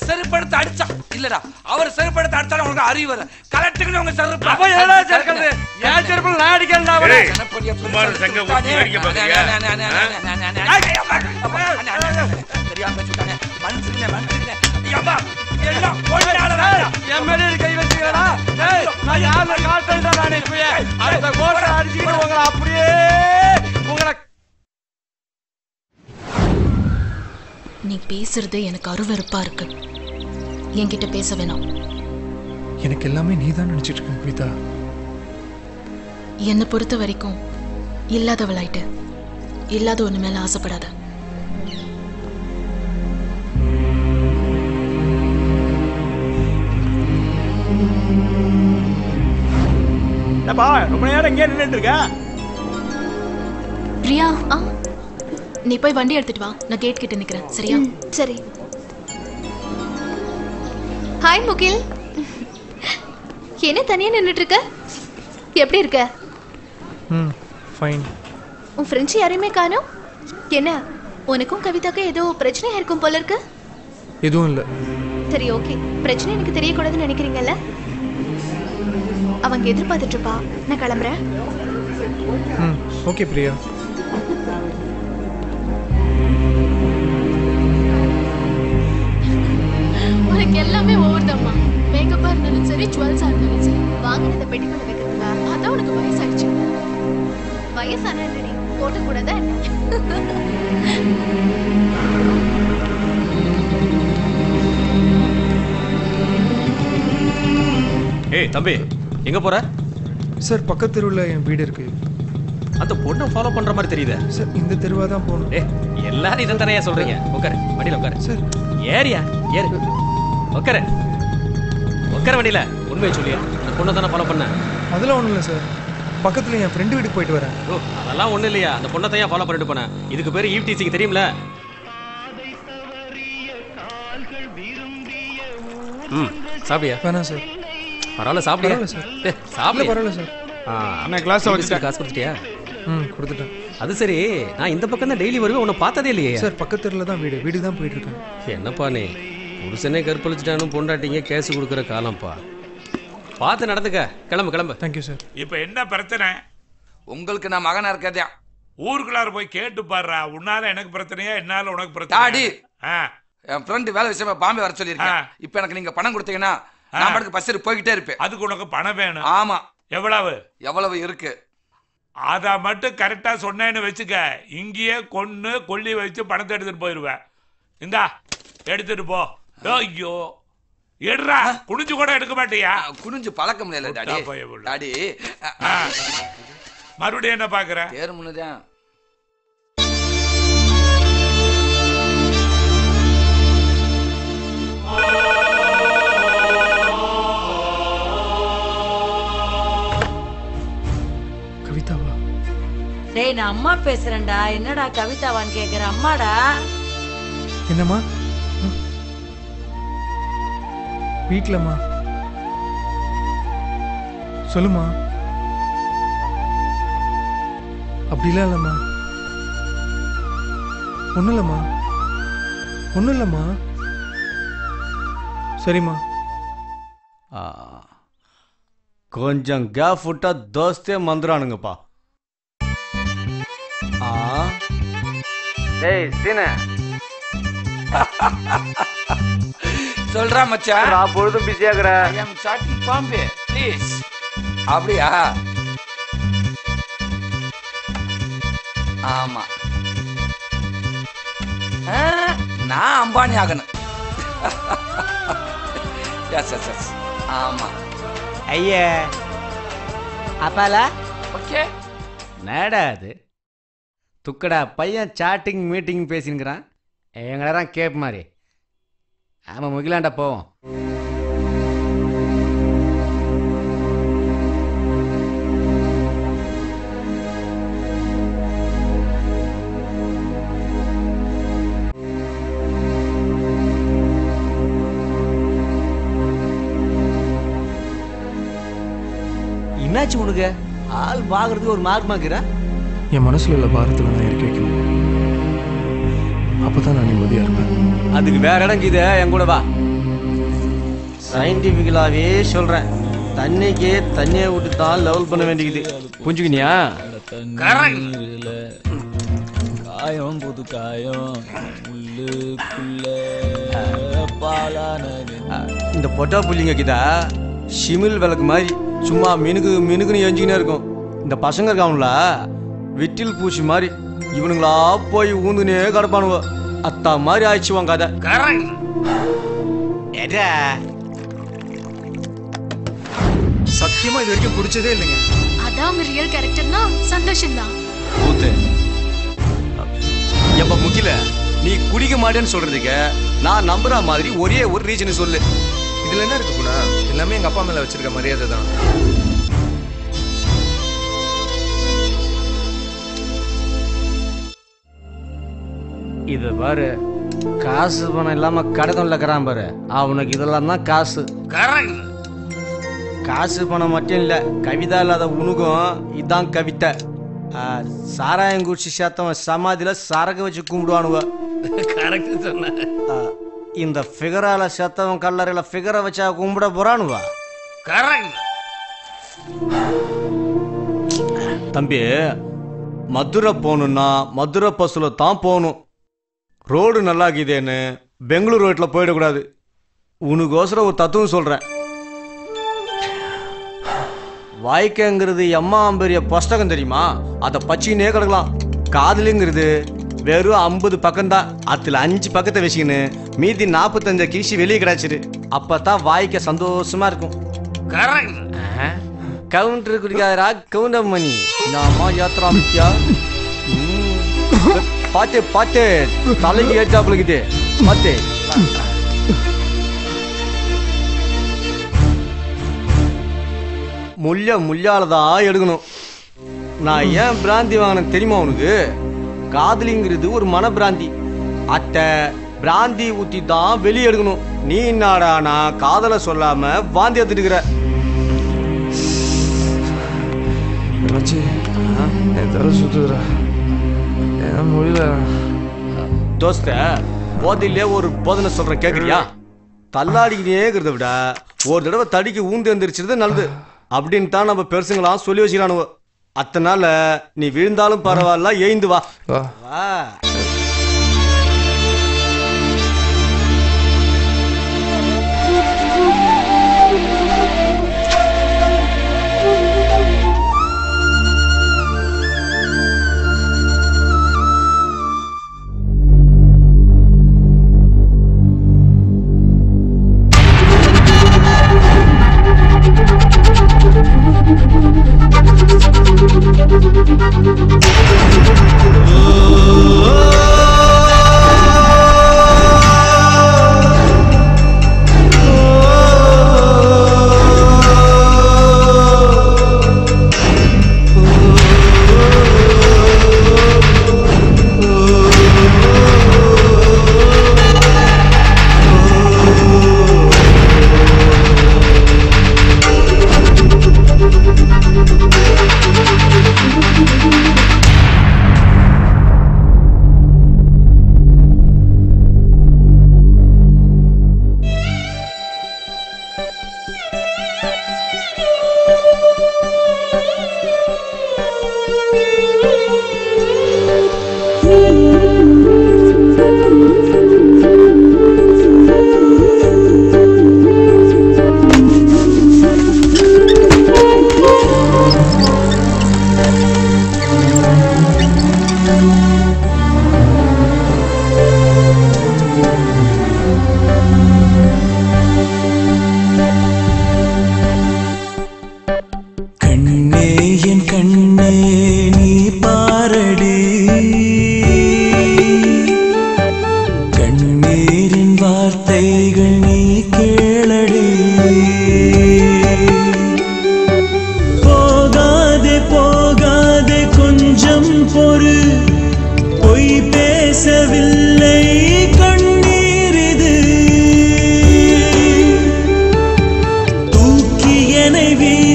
செருப்படுத்து அடிச்சா இல்லடா, அவர் செருப்படுத்து அடிச்சாலும் உங்களுக்கு அறிவு வர கலெக்டுக்கு உங்க செருப்பு. அப்ப ஏடா சேர்க்கிறது? ஏன் செருப்பு நான் அடிக்கிறேன்டா அவரை. சுமார் சங்க ஊத்தி அடிக்க பாக்கறியா? தெரியாம சொல்றானே. மனுஷனே ஐயப்பா எல்லாம் போய்டாடா. என் மேல கை வச்சிரடா. டேய் நான் யாரை காட்டறடா நானே இப்பயே. அந்த கோட்டை அடிச்சிட்டு உங்களை அப்படியே உங்களை. நீ பேசுறது எனக்கு அருவருப்பா இருக்கு. என்கிட்ட பேச வேணாம். எனக்கு எல்லாமே நீ தான் நினைச்சிட்டு இருக்க கவிதா. என்னை பொறுத்த வரைக்கும் இல்லாதவளாயிட்டு, இல்லாத ஒண்ணு மேல ஆசைப்படாத. ரொம்ப நேரம் இங்கே நின்னுட்டு இருக்க. பிரியா, நீ போய் வண்டி எடுத்துட்டு வா, நான் கேட் கிட்ட நிக்கிறேன். சரியா? சரி. ஹாய் முகில், என்ன தனியா நின்னுட்டு இருக்க? எப்படி இருக்க? ஃபைன். உன் ஃப்ரெண்ட்ஸ் யாரையுமே காணோம். என்ன உனக்கும் கவிதாக்கும் ஏதோ பிரச்சனையா இருக்கும் போல இருக்கு? எதுவும் இல்லை. சரி ஓகே, பிரச்சனை எனக்கு தெரியக்கூடாதுன்னு நினைக்கிறீங்கல்ல? அவங்க எதிர்பார்த்துட்டு இருப்பா, நான் கிளம்புறேன். ஓகே பிரியா. உனக்கு எல்லாமே ஓவர்தாம்மா. மேக்கப்பா இருந்தாலும் சரி, ஜுவல்ஸா இருந்தாலும் சரி. வாங்கின இந்த பெட்டிக்குள்ள வைக்கிறதுக்கா? அதான் உனக்கு வயசாயிடுச்சு. வயசான ரெடி போட்டு கூடாதா? ஏய் தம்பி, எங்க போற? சார் பக்கத்து தெருவில் என் வீடு இருக்கு. அந்த பொண்ணை ஃபாலோ பண்ற மாதிரி தெரியுது சார். இந்த தெருவா தான் போகணும். எல்லாரும் இதை தானே சொல்றீங்க. உட்காரு வண்டியில, உட்காரு சார். ஏறியா ஏறு, உட்காரு உட்கார வண்டியில. உண்மையை சொல்லியா, அந்த பொண்ணை தானே ஃபாலோ பண்ண? அதெல்லாம் ஒன்றும் இல்லை சார். பக்கத்தில் என் ஃப்ரெண்டு வீட்டுக்கு போயிட்டு வரேன். ஓ அதெல்லாம் ஒன்றும் இல்லையா, அந்த பொண்ணை தான் ஃபாலோ பண்ணிட்டு போனேன். இதுக்கு பேர் ஈவ் டீசிங் தெரியுமில? சாப்பிடியா? வேணாம் சார். பரவாயில்ல சாப்பிடியா? சாப்பிட பரவாயில்ல சார். அண்ணா கிளாஸ் வச்சுட்டேன். காசு கொடுத்துட்டியா? கொடுத்துட்டேன். அது சரி, நான் இந்த பக்கம் தான் டெய்லி வருவேன், உன்னை பார்த்ததே இல்லையே. சார் பக்கத்து தெருவில் தான் வீடு. வீடு தான் போயிட்டு இருக்கேன். என்னப்பா நீ புருஷனே கற்பழிச்சிட்டானும் பொண்டாட்டிங்க கேஸ் கொடுக்குற காலம்ப்பா. பார்த்து நடந்துக்க. கிளம்பு கிளம்பு. Thank you sir. இப்போ என்ன பிரச்சனை? உங்களுக்கு நான் மகனா இருக்கதா? ஊருக்குள்ளார போய் கேட்டு பாடுறா. உன்னால எனக்கு பிரச்சனையா, என்னால உனக்கு பிரச்சனை? என் ஃப்ரெண்டு வேலை விஷயமா பாம்பே வர சொல்லியிருக்கேன். இப்போ எனக்கு நீங்க பணம் கொடுத்தீங்கன்னா நான் பாட்டுக்கு பஸ் ஏறி போய்கிட்டே இருப்பேன். அதுக்கு உனக்கு பணம் வேணும். ஆமா. எவ்வளவு? எவ்வளவு இருக்கு? அதை மட்டும் கரெக்டா சொன்னேன்னு வச்சுக்க, இங்கேயே கொள்ளி வச்சு பணத்தை எடுத்துட்டு போயிருவேன். இந்தா எடுத்துட்டு போ. ஐயோ எடுறா, குனிஞ்சு கூட எடுக்க மாட்டியா? குனிஞ்சு பழக்கம் இல்ல டாடி. டாடி மறுபடியும் என்ன பாக்குற? தேர்முனதான் கவிதாவா? டேய் நான் அம்மா பேசுறேன்டா. என்னடா கவிதாவான்னு கேக்குற? அம்மாடா. என்னம்மா? வீட்லம்மா. சொல்லுமா. அப்படிலாம் இல்லம்மா. ஒன்றும் இல்லம்மா. ஒன்றும் இல்லம்மா. சரிம்மா. கொஞ்சம் கேப் விட்டா தோஸ்தே மந்துறானுங்கப்பா. டேய் சீன சொல்றா மச்சான். நான் பொழுதும் பிஸியா இருக்கிறேன். I am chatting Bombay please. அப்படியா? ஆமா, நான் அம்பானி ஆகணும். Yes yes yes. ஆமா ஐயா அப்பாலா. ஓகே. நேடா அது துக்கடா பையன் சாட்டிங் மீட்டிங் பேசினுங்கிறான். எங்களெல்லாம் கேப் மாதிரி. ஆமாம் முகிலாண்டா போவோம். என்னாச்சு உனக்கு? ஆள் பார்க்கறதுக்கு ஒரு மார்க்மாக்குற. என் மனசுல உள்ள பாரத்தில் நான் இறக்கி வைக்கணும். அப்பதான் நான் நிம்மதியா இருப்பேன். அதுக்கு வேற இடம் இது. என் கூட வா. சயின்டிபிக்கலாவே சொல்றேன், தண்ணிக்கே தண்ணியை விட்டு தான் லெவல் பண்ண வேண்டியது. புரிஞ்சுக்கினியா? காயம் புது காயம் உள்ளுக்குள்ள பாலான. இந்த பொட்டா புள்ளிங்க கிட்ட ஷிமில் விளக்கு மாதிரி சும்மா மினுக்குன்னு எஞ்சிக்கினே இருக்கும். இந்த பசங்க இருக்கானுல வெட்டில் பூச்சி மாதிரி இவனுங்களா போய் ஊந்துனே கிடப்பானுவ. அத்தா மாதிரி ஆயிடுச்சுவாங்க கதை. சத்தியமா இது வரைக்கும் பிடிச்சதே இல்லைங்க. அதான் உங்க ரியல் கேரக்டர்னா சந்தோஷம் தான். எப்ப முக்கில நீ குடிக்க மாட்டேன்னு சொல்றதுக்கு நான் நம்புற மாதிரி ஒரே ஒரு ரீசன் சொல்லு. இதுல என்ன இருக்கு குணா? எல்லாமே எங்க அப்பா மேல வச்சிருக்க மரியாதை தான். இது பாரு, காசு பணம் இல்லாம கடத்தம் இருக்கிறான் பாரு, அவனுக்கு இதெல்லாம் தான் காசு. காசு பணம் மட்டும் இல்ல, கவிதா இல்லாத உனக்கும் இதான் கவிதை. சாராயம் குடிச்சு சேர்த்தவன் சமாதியில சரக்கு வச்சு கும்பிடுவானுவ. இந்த ஃபிகரால செத்தவன் கல்லறையில ஃபிகரை வச்சா கும்பிட போறானுவா. தம்பி, மதுரை போகணும்னா மதுரை பஸ்ல தான் போகணும். ரோடு நல்லா இருக்குதேன்னு பெங்களூர் ரோட்ல போயிடக்கூடாது. உனக்கோசரம் ஒரு தத்துவம் சொல்றேன். வாய்க்கங்கிறது எம்மாம்பெரிய புஸ்தகம் தெரியுமா? அதை பச்சினே கிடக்கலாம். காதலுங்கிறது வெறும் 50 பக்கம்தான். அதுல 5 பக்கத்தை வச்சுக்கின்னு மீதி 45 கிழிச்சு வெளியே கிடாச்சிரு. அப்பதான் வாய்க்க சந்தோஷமா இருக்கும். கவுண்டர் குடிக்காதரா கவுண்டர் மணி. நாம யாத்திரா முக்கியா. பாத்து பாத்து தலைக்கு ஏற்றாப்புலக்குது. பாத்து முள்ளாலதான் எடுக்கணும். நான் ஏன் பிராந்தி வாங்கினேன் தெரியுமா உனக்கு? காதலிங்கிறது ஒரு மன பிராந்தி. அத்தை பிராந்தி ஊத்தி தான் வெளியே எடுக்கணும். நீ என்னடா நான் காதலை சொல்லாம வாந்தி எடுத்துட்டுக்கிற. தோஸ்த போதிலே ஒரு போதனை சொல்றேன் கேக்குறியா? தள்ளாடிக்கிட்டே இருக்கிறத விட ஒரு தடவை தடிக்கு ஊந்து எந்திரிச்சிருது நல்லது அப்படின்னு தான் நம்ம பெருசுங்களாம் சொல்லி வச்சுக்கிறானுவ. அத்தனால நீ விழுந்தாலும் பரவாயில்ல, எழுந்து வா.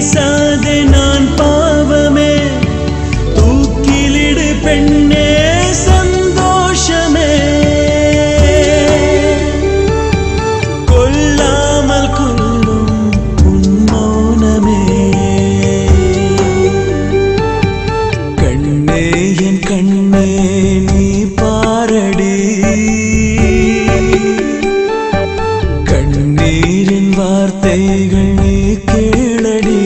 பேசாதே நான் பாவமே தூக்கிலிடு பெண்ணே சந்தோஷமே கொல்லாமல் கொள்ளும் உன் மௌனமே கண்ணே என் கண்ணே நீ பாரடி கண்ணீரின் வார்த்தைகள் நீ கேளடி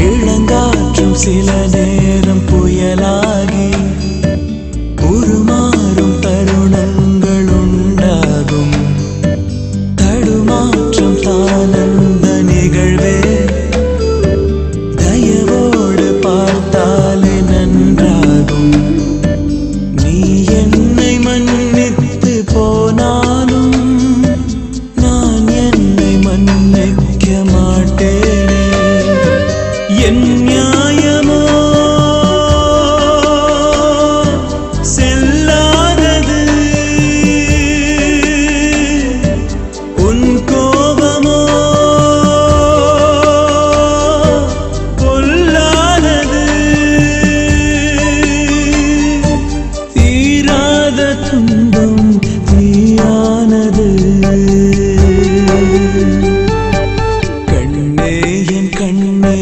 இளங்காற்றும் சில நேரம் புயலாகி உருமாறும் தருணங்கள் உண்டாகும் தடுமாற்றம் தான் அந்த நிகழ்வே தயவோடு பார்த்தாலே நன்றாகும் நீ என்னை மன்னித்து போனாலும் நான் என்னை மன்னிக்க மாட்டேனே என் நியாயமோ செல்லாதது உன் கோபமோ பொல்லாதது தீராத துன்பம் தீயானது கண்ணே என் கண்ணே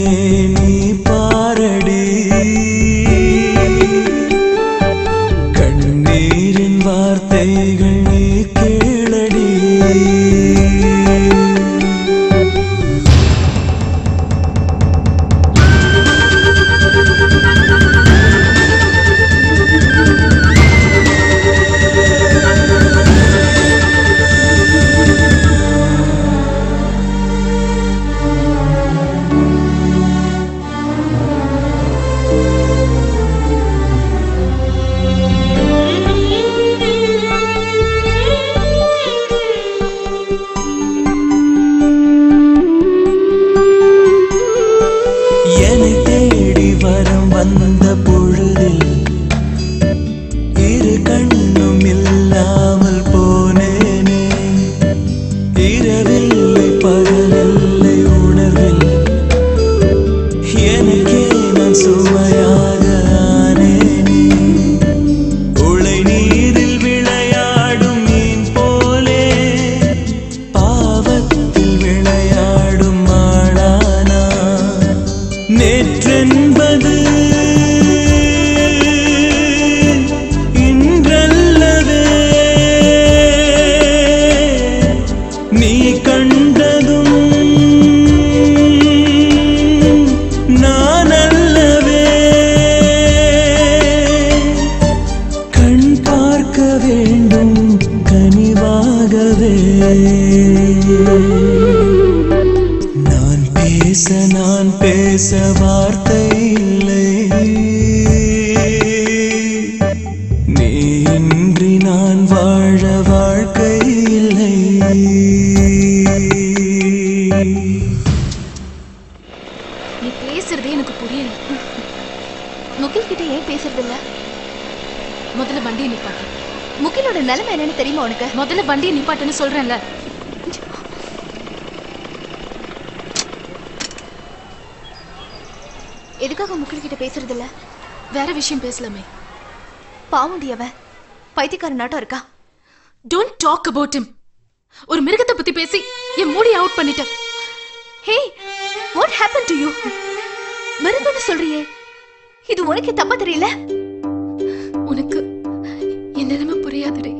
நீ பாரடி கண்ணீரின் வார்த்தைகள் நீ கேளடி என்னை தேடி வரம் வந்த பொழுதில் இரு கண்ணும் இல்லாமல் போனேனே இரவில்லை பகலில்லை உணர்வில் எனக்கே நான் சுமையாக ஆனேனே உளை நீரில் விளையாடும் மீன் போலே பாவத்தில் விளையாடும் ஆளானா நேற்றென்பது இன்றல்லவே நீ கண்டதும் நான் அல்லவே கண் பார்க்க வேண்டும் கனிவாகவே நான் பேச வார்த்தை இல்லை நீ இன்றி நான் வாழ வாழ்க்கை இல்லை நீ பேசுறதே எனக்கு புரியல. முகில் கிட்ட ஏன் பேசுறது இல்ல? முதல்ல வண்டியை நிப்பாட்டு. முகிலோட நிலைமை என்னன்னு தெரியுமா உனக்கு? முதல்ல வண்டியை நிப்பாட்டுன்னு சொல்றேன்ல. எதுக்காக முகில் கிட்ட பேசுறது இல்ல? வேற விஷயம் பேசலாமே. பாவண்டி அவன் பைத்தியக்கார நாட்டம் இருக்கா. Don't talk about him. ஒரு மிருகத்தை பத்தி பேசி என் மூடி அவுட் பண்ணிட்ட. Hey, what happen to you? மிருகம்னு சொல்றியே, இது உனக்கு தப்பா தெரியல? உனக்கு என் நிலைமை புரியாதுடி.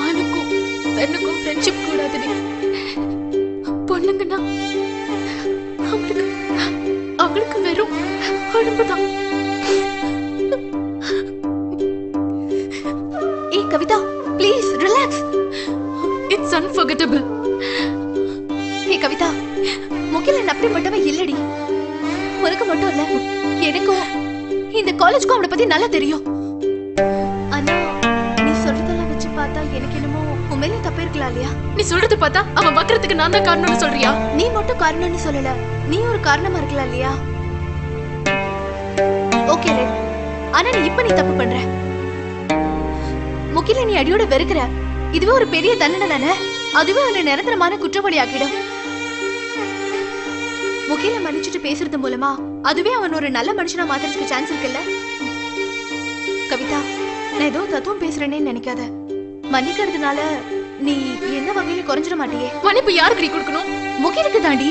ஆணுக்கும் பெண்ணுக்கும் ஃப்ரெண்ட்ஷிப் கூடாதுடி. பொண்ணுங்கன்னா unforgettable. ஹே கவிதா, முகிலன் அப்படிப்பட்டவ இல்லடி. உனக்கு மட்டும் இல்ல, எனக்கும் இந்த காலேஜ்க்கும் அவனை பத்தி நல்லா தெரியும். ஆனா நீ சொல்றதெல்லாம் வச்சு பார்த்தா எனக்கு என்னமோ உண்மையிலே தப்பு இருக்கலாம் இல்லையா? நீ சொல்றது பார்த்தா அவன் வக்கறதுக்கு நான் தான் காரணம்னு சொல்றியா? நீ மட்டும் காரணம்னு சொல்லல, நீ ஒரு காரணமா இருக்கலாம் இல்லையா? Okay right. ஆனா நீ இப்ப தப்பு பண்ற. முகில நீ அடியோட வெறுக்கிற. இதுவே ஒரு பெரிய தண்டனை தானே. அதுவே அவனை நிரந்தரமான குற்றவாளி ஆக்கிடும். முகில மன்னிச்சுட்டு பேசுறது மூலமா அதுவே அவன் ஒரு நல்ல மனுஷனா மாத்துறதுக்கு சான்ஸ் இருக்குல்ல? கவிதா, நான் ஏதோ தத்துவம் பேசுறேன்னு நினைக்காத. மன்னிக்கிறதுனால நீ எந்த வகையில குறைஞ்சிட மாட்டியே. மன்னிப்பு யாருக்கு நீ கொடுக்கணும்? முகிலுக்கு தாண்டி.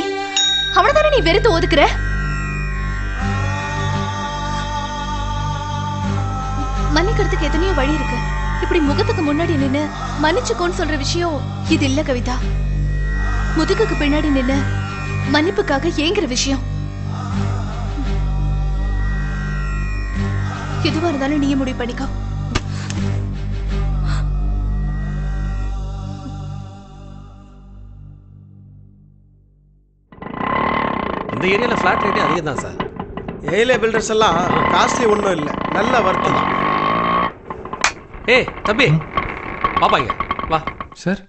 அவனை தானே நீ வெறுத்து ஒதுக்குற. மன்னிக்கிறதுக்கு எத்தனையோ வழி இருக்கு. இப்படி முகத்துக்கு முன்னாடி நின்னு மன்னிச்சுக்கோன்னு சொல்ற விஷயம் இது இல்ல கவிதா. முதுகுக்கு பின்னாடி நின்னு மன்னிப்புக்காக ஏங்குற விஷயம். எதுவா இருந்தாலும் நீயே முடிவு பண்ணிக்கோ. இந்த ஏரியால ஃபிளாட் ரேட் அதிகம் தான் சார். ஏரியா பில்டர்ஸ் எல்லாம் காஸ்ட்லி ஒன்றும் இல்லை, நல்ல வர்த்து தான். ஏய் தம்பி, பாப்பாங்க வா சார்.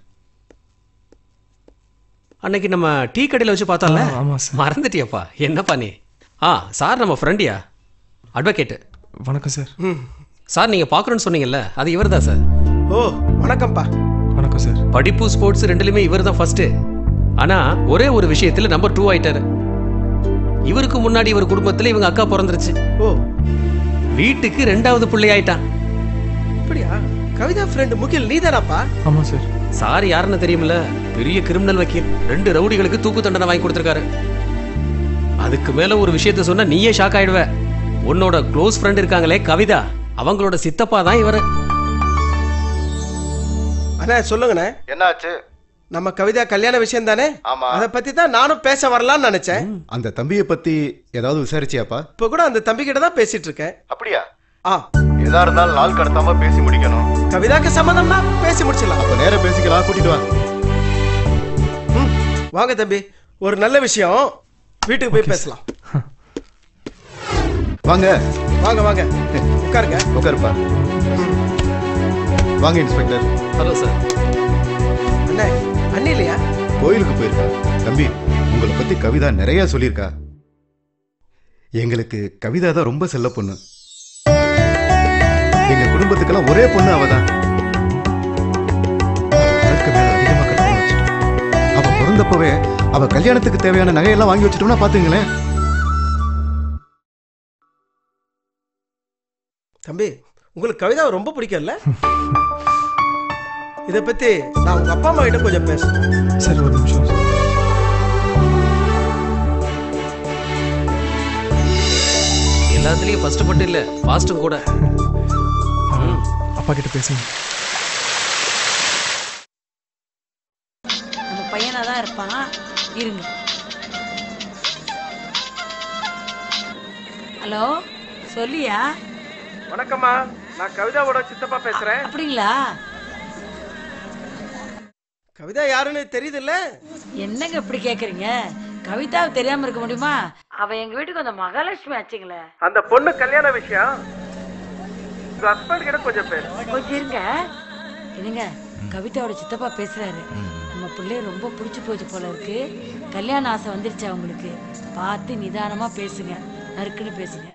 அன்னைக்கு நம்ம டீ கடையில் வச்சு பார்த்தோம்ல, ஆமாம் சார். மறந்துட்டியாப்பா? என்னப்பா நீ? சார் நம்ம ஃப்ரெண்டியா, அட்வொகேட்டு. வணக்கம் சார். சார் நீங்கள் பார்க்குறோன்னு சொன்னீங்கல்ல, அது இவர் தான் சார். ஓ வணக்கம்ப்பா. வணக்கம் சார். படிப்பு ஸ்போர்ட்ஸ் ரெண்டுலையுமே இவர் தான் ஃபர்ஸ்ட்டு. ஆனால் ஒரே ஒரு விஷயத்தில் நம்பர் 2 ஆயிட்டாரு. இவருக்கு முன்னாடி இவர் குடும்பத்தில் இவங்க அக்கா பிறந்துருச்சு. ஓ, வீட்டுக்கு 2வது பிள்ளை ஆயிட்டான். அப்படியா? கவிதா ஃப்ரெண்ட் முகில் நீதானாப்பா? ஆமாம் சார். சார் யாருன்னு தெரியுமில்ல, பெரிய கிரிமினல் வக்கீல். 2 ரவுடிகளுக்கு தூக்கு தண்டனை வாங்கி கொடுத்துருக்காரு. அதுக்கு மேல ஒரு விஷயத்த சொன்னா நீயே ஷாக் ஆயிடுவ. உன்னோட க்ளோஸ் ஃப்ரெண்ட் இருக்காங்களே கவிதா, அவங்களோட சித்தப்பா தான் இவரு. அண்ணா சொல்லுங்கண்ணே. என்னாச்சு? நம்ம கவிதா கல்யாண விஷயம் தானே? ஆமா. அதை பத்தி தான் நானும் பேச வரலாம்னு நினைச்சேன். அந்த தம்பியை பத்தி ஏதாவது விசாரிச்சியாப்பா? இப்ப கூட அந்த தம்பி கிட்ட தான் பேசிட்டு இருக்கேன். அப்படியா? எதா இருந்தாலும் நாள் கடத்தாம பேசி முடிக்கணும். கவிதாக்கு சம்மதம்னா பேசி முடிச்சிடலாம். அப்ப நேரா பேசிக்கலாம், கூட்டிட்டு வா. வாங்க தம்பி, ஒரு நல்ல விஷயம், வீட்டுக்கு போய் பேசலாம். வாங்க வாங்க வாங்க, உட்காருங்க. உட்காருப்பா. வாங்க இன்ஸ்பெக்டர். Hello sir. அண்ணே, அண்ணி இல்லையா? கோயிலுக்கு போயிருக்கா. தம்பி, உங்களை பத்தி கவிதா நிறைய சொல்லியிருக்கா. எங்களுக்கு கவிதா தான் ரொம்ப செல்ல பொண்ணு. எங்க குடும்பத்துக்கெல்லாம் ஒரே பொண்ணு அவதான். அவ பிறந்தப்பவே அவ கல்யாணத்துக்கு தேவையான நகையெல்லாம் வாங்கி வச்சுட்டோம்னா பாத்துங்களேன். தம்பி, உங்களுக்கு கவிதாவை ரொம்ப பிடிக்கல? இதை பத்தி நான் உங்க அப்பா அம்மா கிட்ட கொஞ்சம் பேசுறேன். சரி, ஒரு நிமிஷம். எல்லாத்துலயும் ஃபர்ஸ்ட் மட்டும் இல்ல, ஃபாஸ்டும் கூட. அப்பா கிட்ட பேசுங்க. நம்ம பையனா தான் இருப்பான், இருங்க. ஹலோ, சொல்லியா? வணக்கம்மா, நான் கவிதாவோட சித்தப்பா பேசுறேன். அப்படிங்களா? கவிதா யாருன்னு தெரியுது இல்ல? என்னங்க இப்படி கேக்குறீங்க? கவிதாவை தெரியாம இருக்க முடியுமா? அவ எங்க வீட்டுக்கு அந்த மகாலட்சுமி ஆச்சுங்களே. அந்த பொண்ணு கல்யாண விஷயம் உங்க ஹஸ்பண்ட் கிட்ட கொஞ்சம் பேசு. கொஞ்சம் இருங்க. என்னங்க, கவிதாவோட சித்தப்பா பேசுறாரு. நம்ம பிள்ளைய ரொம்ப பிடிச்சி போச்சு போல இருக்கு. கல்யாண ஆசை வந்துருச்சு அவங்களுக்கு. பார்த்து நிதானமா பேசுங்க, நறுக்குன்னு பேசுங்க.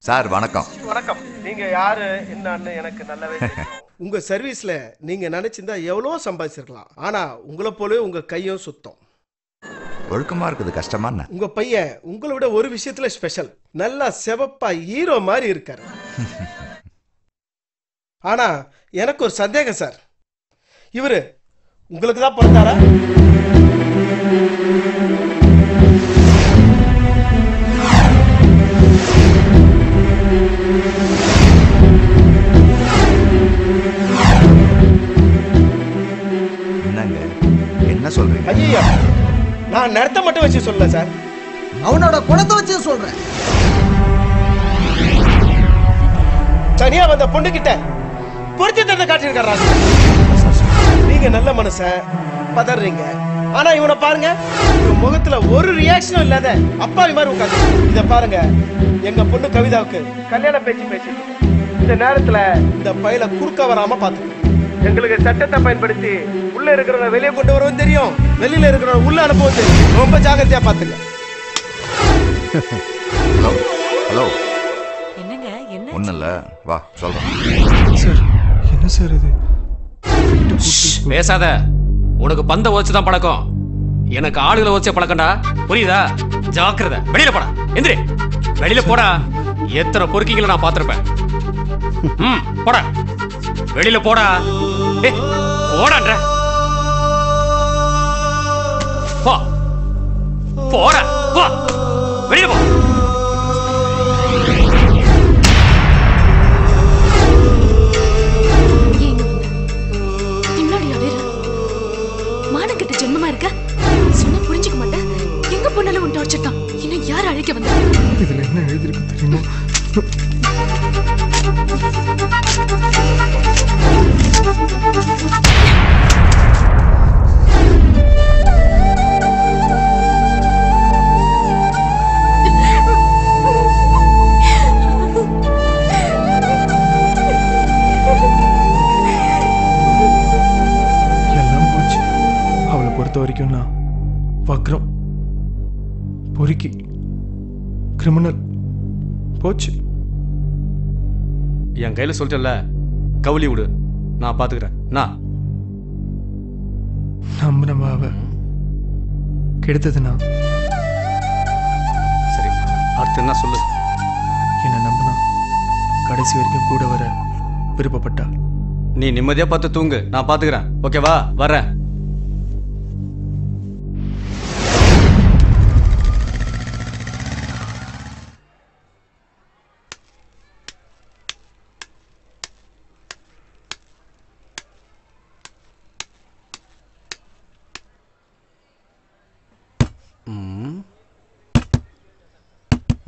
சார் வணக்கம். வணக்கம். நீங்க யாரு என்னன்னு எனக்கு நல்லாவே தெரியும். உங்க சர்வீஸ்ல நீங்க நினைச்சிருந்தா எவ்வளவு சம்பாதிச்சிருக்கலாம். ஆனா உங்களை போல உங்க கையும் சுத்தம். ஒழுக்கமா இருக்குது கஷ்டமா? உங்க பையன் உங்களை விட ஒரு விஷயத்துல ஸ்பெஷல். நல்லா செவப்பா ஹீரோ மாதிரி இருக்காரு. ஆனா எனக்கு ஒரு சந்தேகம் சார், இவரு உங்களுக்கு தான் பிறந்தாரா? என்னங்க என்ன சொல்றீங்க? ஐயா, நான் நடத்த மட்டும் வச்சு சொல்லல சார், அவனோட குணத்தை வச்சு சொல்றேன். தனியா வந்த பொண்ணு கிட்ட பொறுத்து தந்த காட்டியிருக்காரா? நீங்க நீங்க நல்ல மனுஷன் பதறீங்க. ஆனா இவனை பாருங்க, இவன் முகத்துல ஒரு ரியாக்ஷனும் இல்லாத அப்பாவி மாதிரி உட்காந்து. இத பாருங்க, எங்க பொண்ணு கவிதாவுக்கு கல்யாண பேச்சு பேசிட்டு இந்த நேரத்துல இந்த பையில குறுக்க வராம பாத்துக்கணும். எங்களுக்கு சட்டத்தை பயன்படுத்தி உள்ள இருக்கிறவங்க வெளியே கொண்டு வரவும் தெரியும், வெளியில இருக்கிறவங்க உள்ள அனுப்பவும் தெரியும். ரொம்ப ஜாகிரதையா பாத்துங்க. ஹலோ ஹலோ, என்னங்க என்ன ஒன்றும் இல்லை, வா சொல்கிறேன். சார் என்ன சார் இது? பேசாத, உனக்கு பந்த வச்சு தான் பழக்கம், எனக்கு ஆளுகளை வச்சே பழக்கம்டா, புரியுதா? ஜாக்கிரதை, வெளியில போடா. எந்திரி, வெளியில போடா. எத்தனை பொறுக்கிங்களை நான் பார்த்திருப்பேன். போடா, வெளியில போடா. போடான்ற போ, போடா, போ, வெளியில போ. மானங்கிட்ட ஜென்மமா இருக்க, சொன்னா புரிஞ்சுக்க மாட்டேன். எங்க போனாலும் உன் டார்ச்சர் தான். இன்னும் யார் அழைக்க வந்தா? இதுல என்ன எழுதிருக்கு தெரியுமா? வரைக்கும் நான் வக்ரம், பொறுக்கி, கிரிமினல் போச்சு. என் கையில சொல்லிட்டல, கவுளி விடு, நான் பாத்துக்கிறேன். நான் நம்பினமாவ கெடுத்ததுண்ணா. சரி, அடுத்து என்ன சொல்லு? என்ன நம்பினா கடைசி வரைக்கும் கூட வர விருப்பப்பட்டா. நீ நிம்மதியா பார்த்து தூங்கு, நான் பாத்துக்கிறேன். ஓகேவா? வரேன்.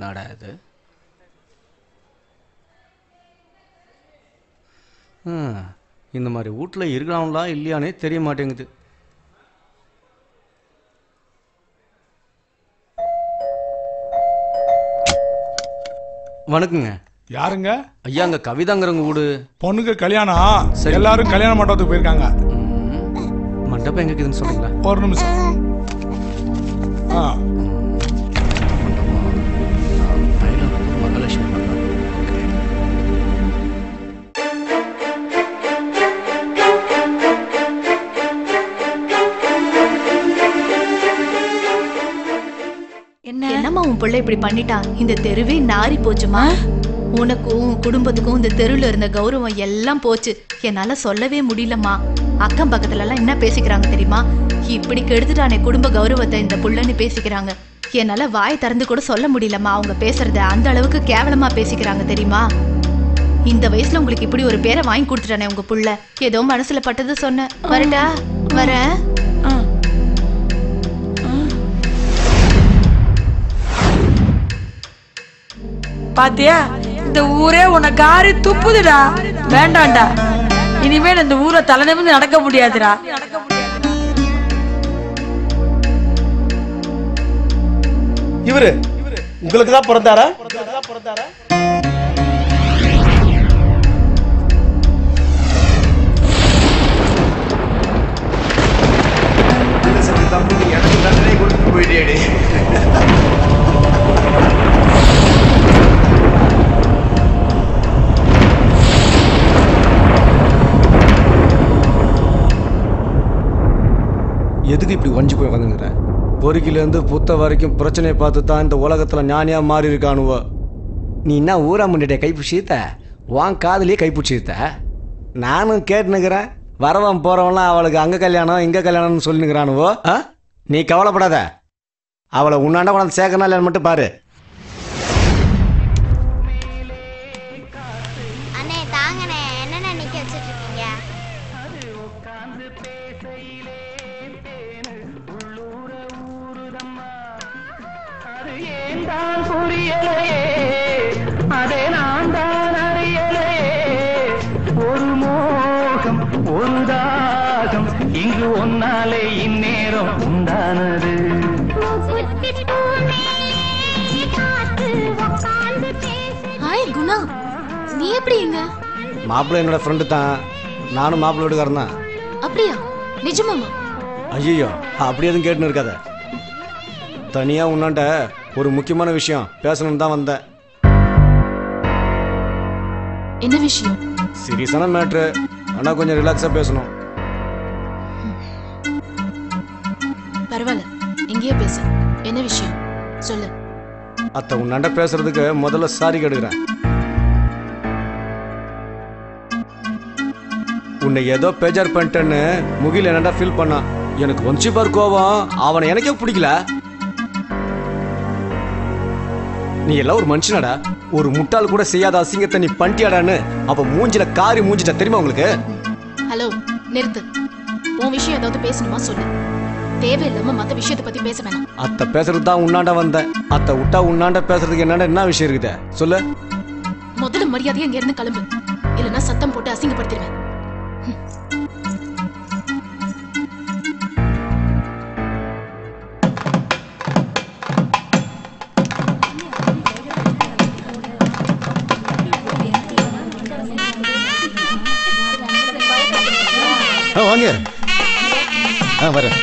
நாடாது. இந்த மாதிரி வீட்டில் இருக்கிறாங்களா இல்லையானே தெரிய மாட்டேங்குது. வணக்கங்க. யாருங்க? ஐயா, அங்க கவிதாங்கிறவங்க வீடு. பொண்ணுக்கு கல்யாணம், எல்லாரும் கல்யாண மண்டபத்துக்கு போயிருக்காங்க. மண்டபம் எங்க இருக்குதுன்னு சொல்றீங்களா? ஒரு நிமிஷம். மகாலட்சுமி என்னம்மா உன் பிள்ளை இப்படி பண்ணிட்டா? இந்த தெருவே நாரி போச்சுமா. உனக்கும் உன் குடும்பத்துக்கும் இந்த தெருவில் இருந்த கௌரவம் எல்லாம் போச்சு. என்னால சொல்லவே முடியலம்மா. அக்கம் பக்கத்துல எல்லாம் என்ன பேசிக்கிறாங்க தெரியுமா? இப்படி கெடுத்துட்டானே குடும்ப கௌரவத்தை இந்த புள்ளன்னு பேசிக்கிறாங்க. என்னால வாய் திறந்து கூட சொல்ல முடியலம்மா. அவங்க பேசுறத அந்த அளவுக்கு கேவலமா பேசிக்கிறாங்க தெரியுமா? இந்த வயசுல உங்களுக்கு இப்படி ஒரு பேரை வாங்கி கொடுத்துட்டானே உங்க புள்ள. ஏதோ மனசுல பட்டது சொன்ன. வரட்டா? வரேன். பாத்தியா, இந்த ஊரே உன்னை காரி துப்புதுடா. வேண்டாண்டா, இனிமேல் இந்த ஊரை தலை நிமிர்ந்து நடக்க முடியாதுடா. இவரு உங்களுக்கு தான் பிறந்தாரா? எனக்கு தண்டனை கொடுத்து போயிட்டேடி. எதுக்கு இப்படி ஒஞ்சி போய் உட்காந்துங்கிற? பொறுக்கிலேருந்து புத்த வரைக்கும் பிரச்சனையை பார்த்து தான் இந்த உலகத்தில் ஞானியா மாறி இருக்கானுவோ. நீ என்ன ஊரா முன்னிட்ட கைப்பிடிச்சித்த? வான் காதலியே கைப்பிடிச்சித்த. நானும் கேட்டுனுக்கிறேன். வரவன் போகிறவன்லாம் அவளுக்கு அங்கே கல்யாணம் இங்கே கல்யாணம்னு சொல்லினுக்கிறானுவோ. நீ கவலைப்படாத, அவளை உன்னாண்ட கொண்டாந்து சேர்க்கணும் இல்லைன்னு மட்டும் பாரு. அண்ணே தாங்கண்ணே, என்னண்ணே நிக்க வச்சுட்டு இருக்கீங்க? அதே நான் தான் அறியலையே. ஒரு மோகம் ஒரு தாகம் உண்டானது. ஹாய் குணா, நீ எப்படி இங்க? மாப்பிள்ளை என்னோட ஃப்ரெண்டு தான். நானும் மாப்பிள்ளை வீட்டுக்காரன் தான். அப்படியா? நிஜமாமா? ஐயோ, அப்படி எதுவும் கேட்டுன்னு இருக்காத. தனியா உன்னாண்ட ஒரு முக்கியமான விஷயம் பேசணும்னு தான் வந்தேன். என்ன விஷயம்? சீரியஸான மேட்ரு, ஆனா கொஞ்சம் ரிலாக்ஸா பேசணும். பரவாயில்ல, இங்கேயே பேசு. என்ன விஷயம் சொல்லு. அத்தை உன்னாண்ட பேசுறதுக்கு முதல்ல சாரி கேடுக்கிறேன். உன்னை ஏதோ பேஜார் பண்ணிட்டேன்னு முகில் என்னடா ஃபீல் பண்ணான். எனக்கு வந்துச்சு பார் கோவம். அவனை எனக்கே பிடிக்கல. நீ எல்லாம் ஒரு மனுஷனடா. ஒரு முட்டாள் கூட செய்யாத அசிங்கத்தை நீ பண்ணிட்டியாடான்னு அவ மூஞ்சில காரி மூஞ்சிட்ட தெரியுமா உங்களுக்கு? ஹலோ, நிறுத்து. உன் விஷயம் ஏதாவது பேசணுமா சொல்லு. தேவையில்லாம மத்த விஷயத்தை பத்தி பேச வேணாம். அத்தை பேசுறது தான் உன்னாண்ட வந்தேன். அத்தை விட்டா உன்னாண்ட பேசுறதுக்கு என்னடா என்ன விஷயம் இருக்குதே சொல்லு. முதல்ல மரியாதையா இங்க இருந்து கிளம்பு, இல்லைன்னா சத்தம் போட்டு அசிங்கப்படுத்திடுவேன். வாங்க. வரேன்.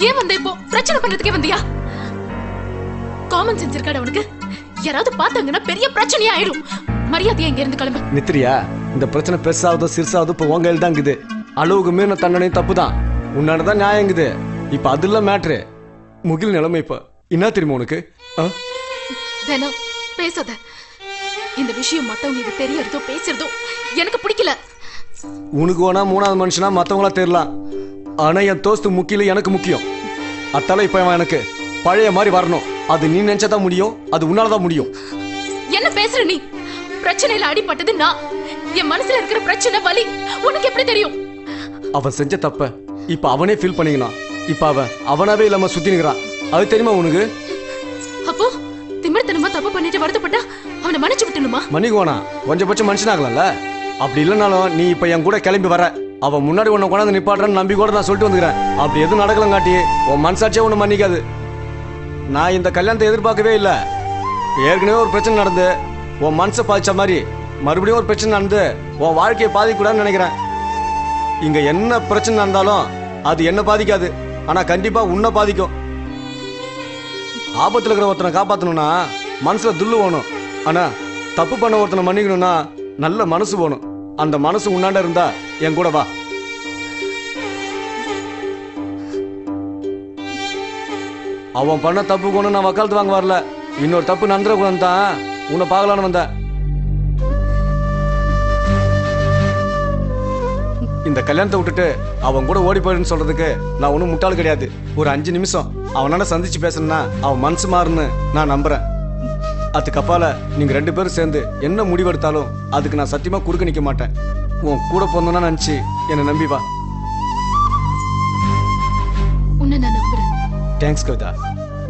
ஏன் வந்த இப்போ? பிரச்சனை பண்றதுக்கே வந்தியா? காமன் சென்ஸ் இருக்காடா உனக்கு? யாராவது பார்த்தாங்கன்னா பெரிய பிரச்சனையா ஆயிடும். மரியாதையா இங்க இருந்து கிளம்பு. நித்ரியா, இந்த பிரச்சனை பெருசாவதோ சிறுசாவதோ இப்போ உங்க கையில் தான் இருக்குது. அளவுக்கு மீறின தண்டனையும் தப்பு தான். உன்னானதான் நியாயங்குது. இப்ப அதுல மேட்ரு முகில் நிலைமை இப்ப என்ன தெரியுமா உனக்கு? வேணாம், பேசாத. இந்த விஷயம் மத்தவங்களுக்கு தெரியறதோ பேசுறதோ எனக்கு பிடிக்கல. உனக்கு வேணா மூணாவது மனுஷனா மத்தவங்களா தெரியலாம். ஆனா என் தோஸ்து முக்கியம், எனக்கு முக்கியம். அத்தால இப்ப எனக்கு பழைய மாதிரி வரணும். அது நீ நினைச்சதான் முடியும், அது உன்னாலதான் முடியும். என்ன பேசுற நீ? பிரச்சனையில அடிபட்டது நான். என் மனசுல இருக்கிற பிரச்சனை வலி உனக்கு எப்படி தெரியும்? அவன் செஞ்ச தப்ப இப்ப அவனே ஃபீல் பண்ணிக்கலாம். இப்ப அவனாவே இல்லாம சுத்தினுக்கிறான். அது தெரியுமா உனக்கு? அப்போ திமிர்த்தனமா தப்பு பண்ணிட்டு வருத்தப்பட்டா அவனை மன்னிச்சு விட்டணுமா? மன்னிக்கோனா கொஞ்சம் மனுஷனாகலாம்ல. அப்படி இல்லைனாலும் நீ இப்ப என் கூட கிளம்பி வர. அவன் முன்னாடி உன்னை கொண்டாந்து நிப்பாடுறன்னு நம்பி கூட நான் சொல்லிட்டு வந்துக்கிறேன். அப்படி எதுவும் நடக்கலாம் காட்டி உன் மனசாட்சியே ஒண்ணு மன்னிக்காது. நான் இந்த கல்யாணத்தை எதிர்பார்க்கவே இல்லை. ஏற்கனவே ஒரு பிரச்சனை நடந்து உன் மனசை பாதிச்ச மாதிரி மறுபடியும் ஒரு பிரச்சனை நடந்து உன் வாழ்க்கையை பாதிக்கூடாதுன்னு நினைக்கிறேன். இங்க என்ன பிரச்சனை நடந்தாலும் அது என்ன பாதிக்காது, ஆனா கண்டிப்பா உன்னை பாதிக்கும். ஆபத்துல இருக்கிற ஒருத்தனை காப்பாத்தணும்னா மனசுல துள்ளு வேணும். ஆனா தப்பு பண்ண ஒருத்தனை மன்னிக்கணும்னா நல்ல மனசு வேணும். அந்த மனசு உன்னாண்ட இருந்தா என் கூட வா. அவன் பண்ண தப்பு கொண்டு நான் வக்காலத்து வாங்க வரல. இன்னொரு தப்பு நடந்துடக்கூடாது தான் உன்னை பார்க்கலான்னு வந்த. இந்த கல்யாணத்தை விட்டுட்டு அவன் கூட ஓடி போயிடுன்னு சொல்றதுக்கு நான் ஒன்றும் முட்டாள் கிடையாது. ஒரு 5 நிமிஷம் அவனால சந்திச்சு பேசணும்னா அவன் மனசு மாறுன்னு நான் நம்புறேன். அதுக்கப்பால நீங்க 2 பேரும் சேர்ந்து என்ன முடிவெடுத்தாலும் அதுக்கு நான் சத்தியமா குறுக்க நிக்க மாட்டேன். உன் கூட போனா நினைச்சு என்னை நம்பி வா. உன்னை நான் நம்புறேன். தேங்க்ஸ் கவிதா.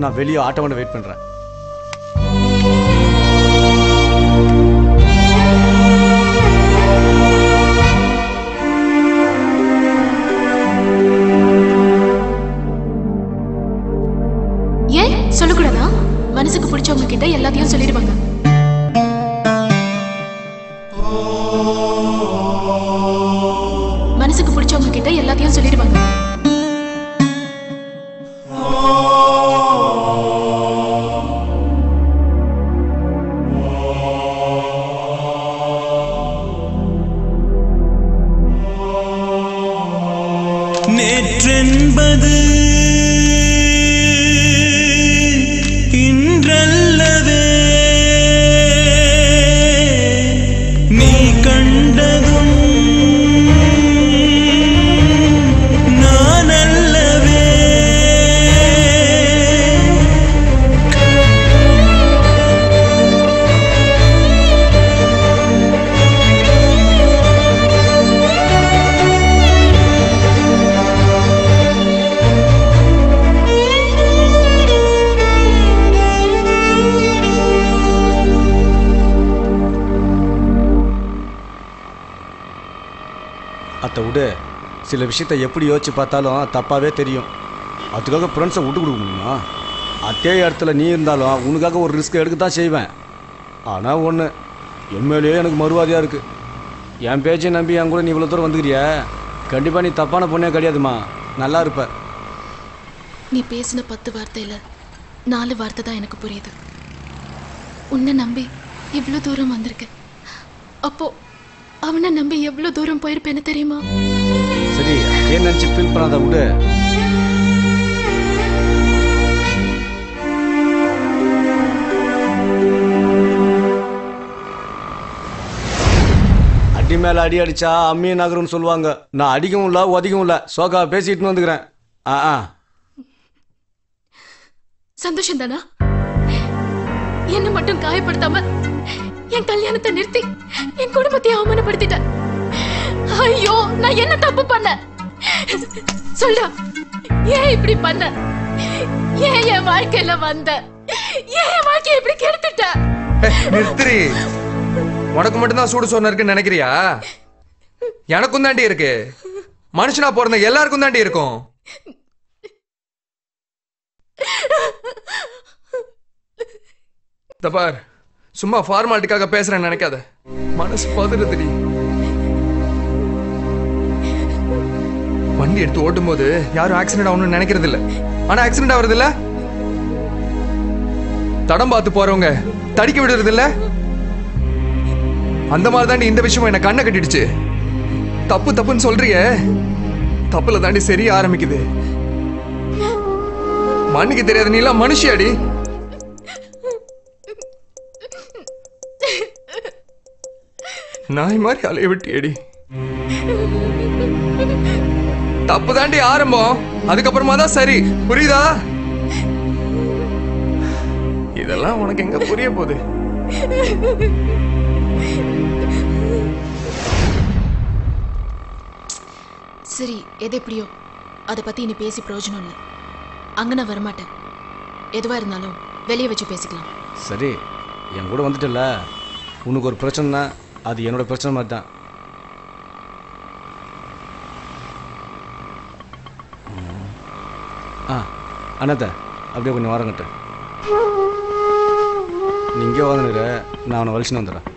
நான் வெளியே ஆட்டோவனை வெயிட் பண்றேன். ஏன் சொல்லக்கூடாதா? மனசுக்கு பிடிச்சவங்க கிட்ட எல்லாத்தையும் சொல்லிடுவாங்க. மனசுக்கு பிடிச்சவங்க கிட்ட எல்லாத்தையும் சொல்லிடுவாங்க. விடு. சில விஷயத்தை எப்படி யோசிச்சு பார்த்தாலும் தப்பாகவே தெரியும். அதுக்காக ஃப்ரெண்ட்ஸை விட்டு கொடுக்க முடியுமா? அதே இடத்துல நீ இருந்தாலும் உனக்காக ஒரு ரிஸ்க் எடுக்க தான் செய்வேன். ஆனால் ஒன்று, என் மேலேயே எனக்கு மறுவாதியாக இருக்குது. என் பேச்சை நம்பி என் கூட நீ இவ்வளோ தூரம் வந்துக்கிறிய, கண்டிப்பாக நீ தப்பான பொண்ணே கிடையாதுமா. நல்லா இருப்ப. நீ பேசின 10 வார்த்தையில 4 வார்த்தை தான் எனக்கு புரியுது. உன்னை நம்பி இவ்வளோ தூரம் வந்திருக்கேன். அப்போ அவனை நம்பி எவ்வளோ தூரம் போயிருப்பேன்னு தெரியுமா? சரி, ஏன் நினச்சி ஃபீல் பண்ணாத விடு. அடி மேலே அடி அடிச்சா அம்மியை நகரும்னு சொல்லுவாங்க. நான் அடிக்கவும் இல்லை ஒதிக்கவும் இல்லை, சோகா பேசிட்டு வந்துக்கிறேன். சந்தோஷம் தானா? என்ன மட்டும் காயப்படுத்தாம என் கல்யாணத்தை நிறுத்தி என் குடும்பத்தை அவமானப்படுத்திட்ட. ஐயோ, நான் என்ன தப்பு பண்ண? சொல்ல, ஏன் இப்படி பண்ண? ஏன் என் வாழ்க்கையில வந்த? ஏன் என் வாழ்க்கையை இப்படி கெடுத்துட்ட? நிறுத்திரி. உனக்கு மட்டும்தான் சூடு சொன்ன இருக்குன்னு நினைக்கிறியா? எனக்கும் தாண்டி இருக்கு. மனுஷனா பிறந்த எல்லாருக்கும் தாண்டி இருக்கும். தபார், சும்மா ஃபார்மாலிட்டிக்காக பேசுறேன்னு நினைக்காத. மனசு பதறுதுடி. வண்டி எடுத்து ஓட்டும் போது யாரும் ஆக்சிடென்ட் ஆகணும்னு நினைக்கிறது இல்ல. ஆனா ஆக்சிடென்ட் ஆகுறது இல்ல. தடம் பார்த்து போறவங்க தடிக்க விடுறது இல்ல. அந்த மாதிரி தாண்டி இந்த விஷயம் என்ன கண்ணை கட்டிடுச்சு. தப்பு தப்புன்னு சொல்றிய, தப்புல தாண்டி சரியா ஆரம்பிக்குது. மண்ணுக்கு தெரியாத நீ எல்லாம் மனுஷியாடி. நாய் மாதிரி அலைய விட்டியடி. தப்பு தாண்டி ஆரம்பம், அதுக்கப்புறமா தான் சரி. புரியுதா? இதெல்லாம் உனக்கு எங்க புரிய போகுது? சரி, எது எப்படியோ அதை பத்தி இனி பேசி பிரயோஜனம் இல்லை. அங்க நான் வரமாட்டேன். எதுவா இருந்தாலும் வெளியே வச்சு பேசிக்கலாம். சரி, என் கூட வந்துட்டல. உனக்கு ஒரு பிரச்சனைனா அது என்னோட பிரச்சனை மாதிரி தான். அண்ணாத்த அப்படியே கொஞ்சம் வாரங்கட்ட. நீ இங்கே வாங்கினுற, நான் அவனை வலிச்சுன்னு வந்துடுறேன்.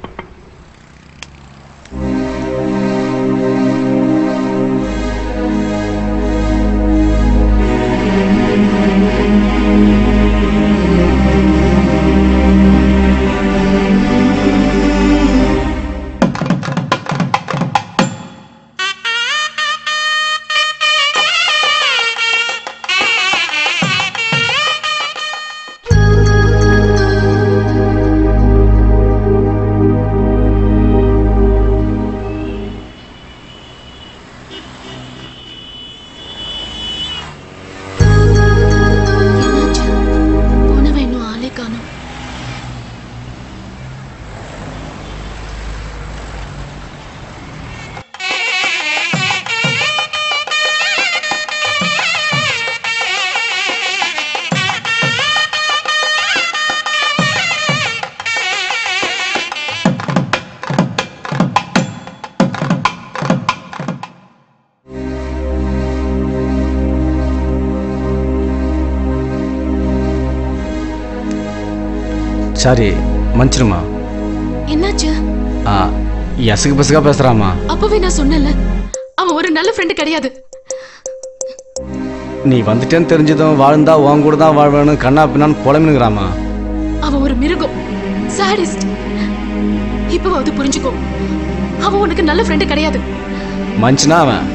சாரி, மன்னிச்சிருமா. என்னாச்சு? எசுக்கு பசுக்கா பேசுறாமா. அப்பவே நான் சொன்னல, அவன் ஒரு நல்ல ஃப்ரெண்ட் கிடையாது. நீ வந்துட்டேன்னு தெரிஞ்சதும் வாழ்ந்தா உன் கூட தான் வாழ்வேன்னு கண்ணா பின்னான்னு புலம்பினுங்கிறாமா. அவன் ஒரு மிருகம், சாடிஸ்ட். இப்போ அது புரிஞ்சுக்கோ, அவன் உனக்கு நல்ல ஃப்ரெண்ட் கிடையாது. மனுஷனா அவன்.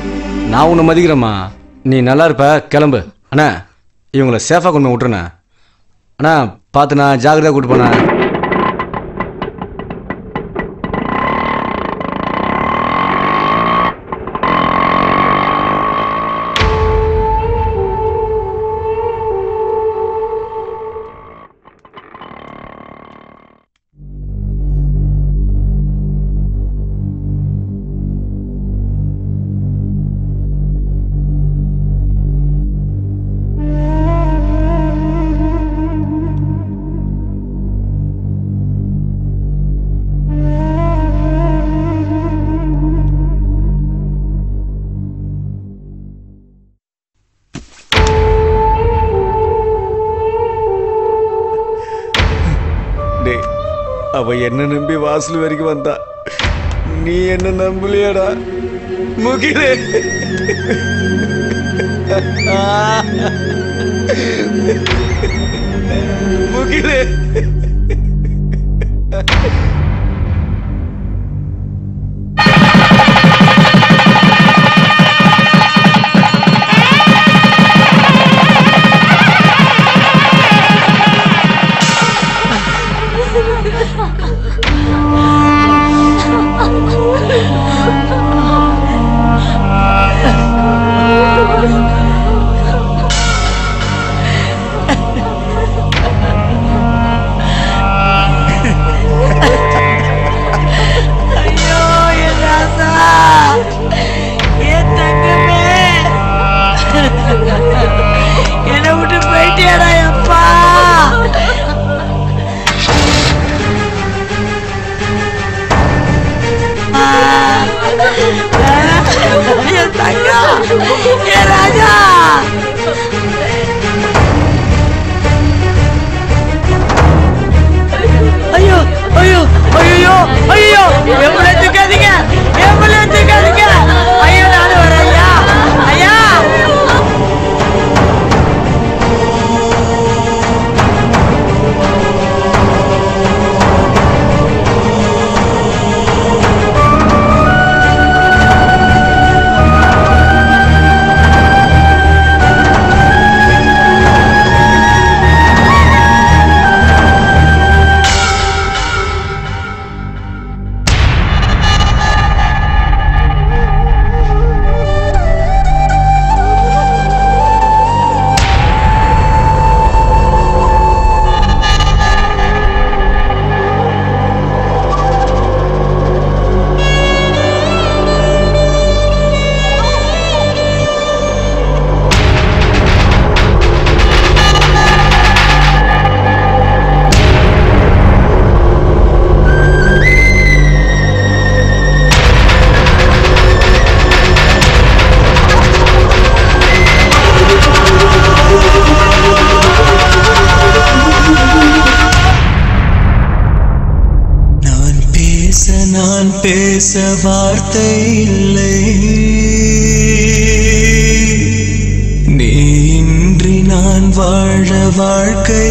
நான் உன்னை மதிக்கிறேம்மா. நீ நல்லா இருப்ப, கிளம்பு. அண்ணா, இவங்களை சேஃபாக கொண்டு விட்டுருண்ணே. அண்ணா பார்த்துண்ணா, ஜாகிரதையாக கூட்டு போண்ணா. அவ என்ன நம்பி வாசல் வரைக்கும் வந்தா, நீ என்ன நம்பலையடா முகிலே. முகிலே பேச வார்த்தை இல்லை, நீ இன்றி நான் வாழ வாழ்க்கை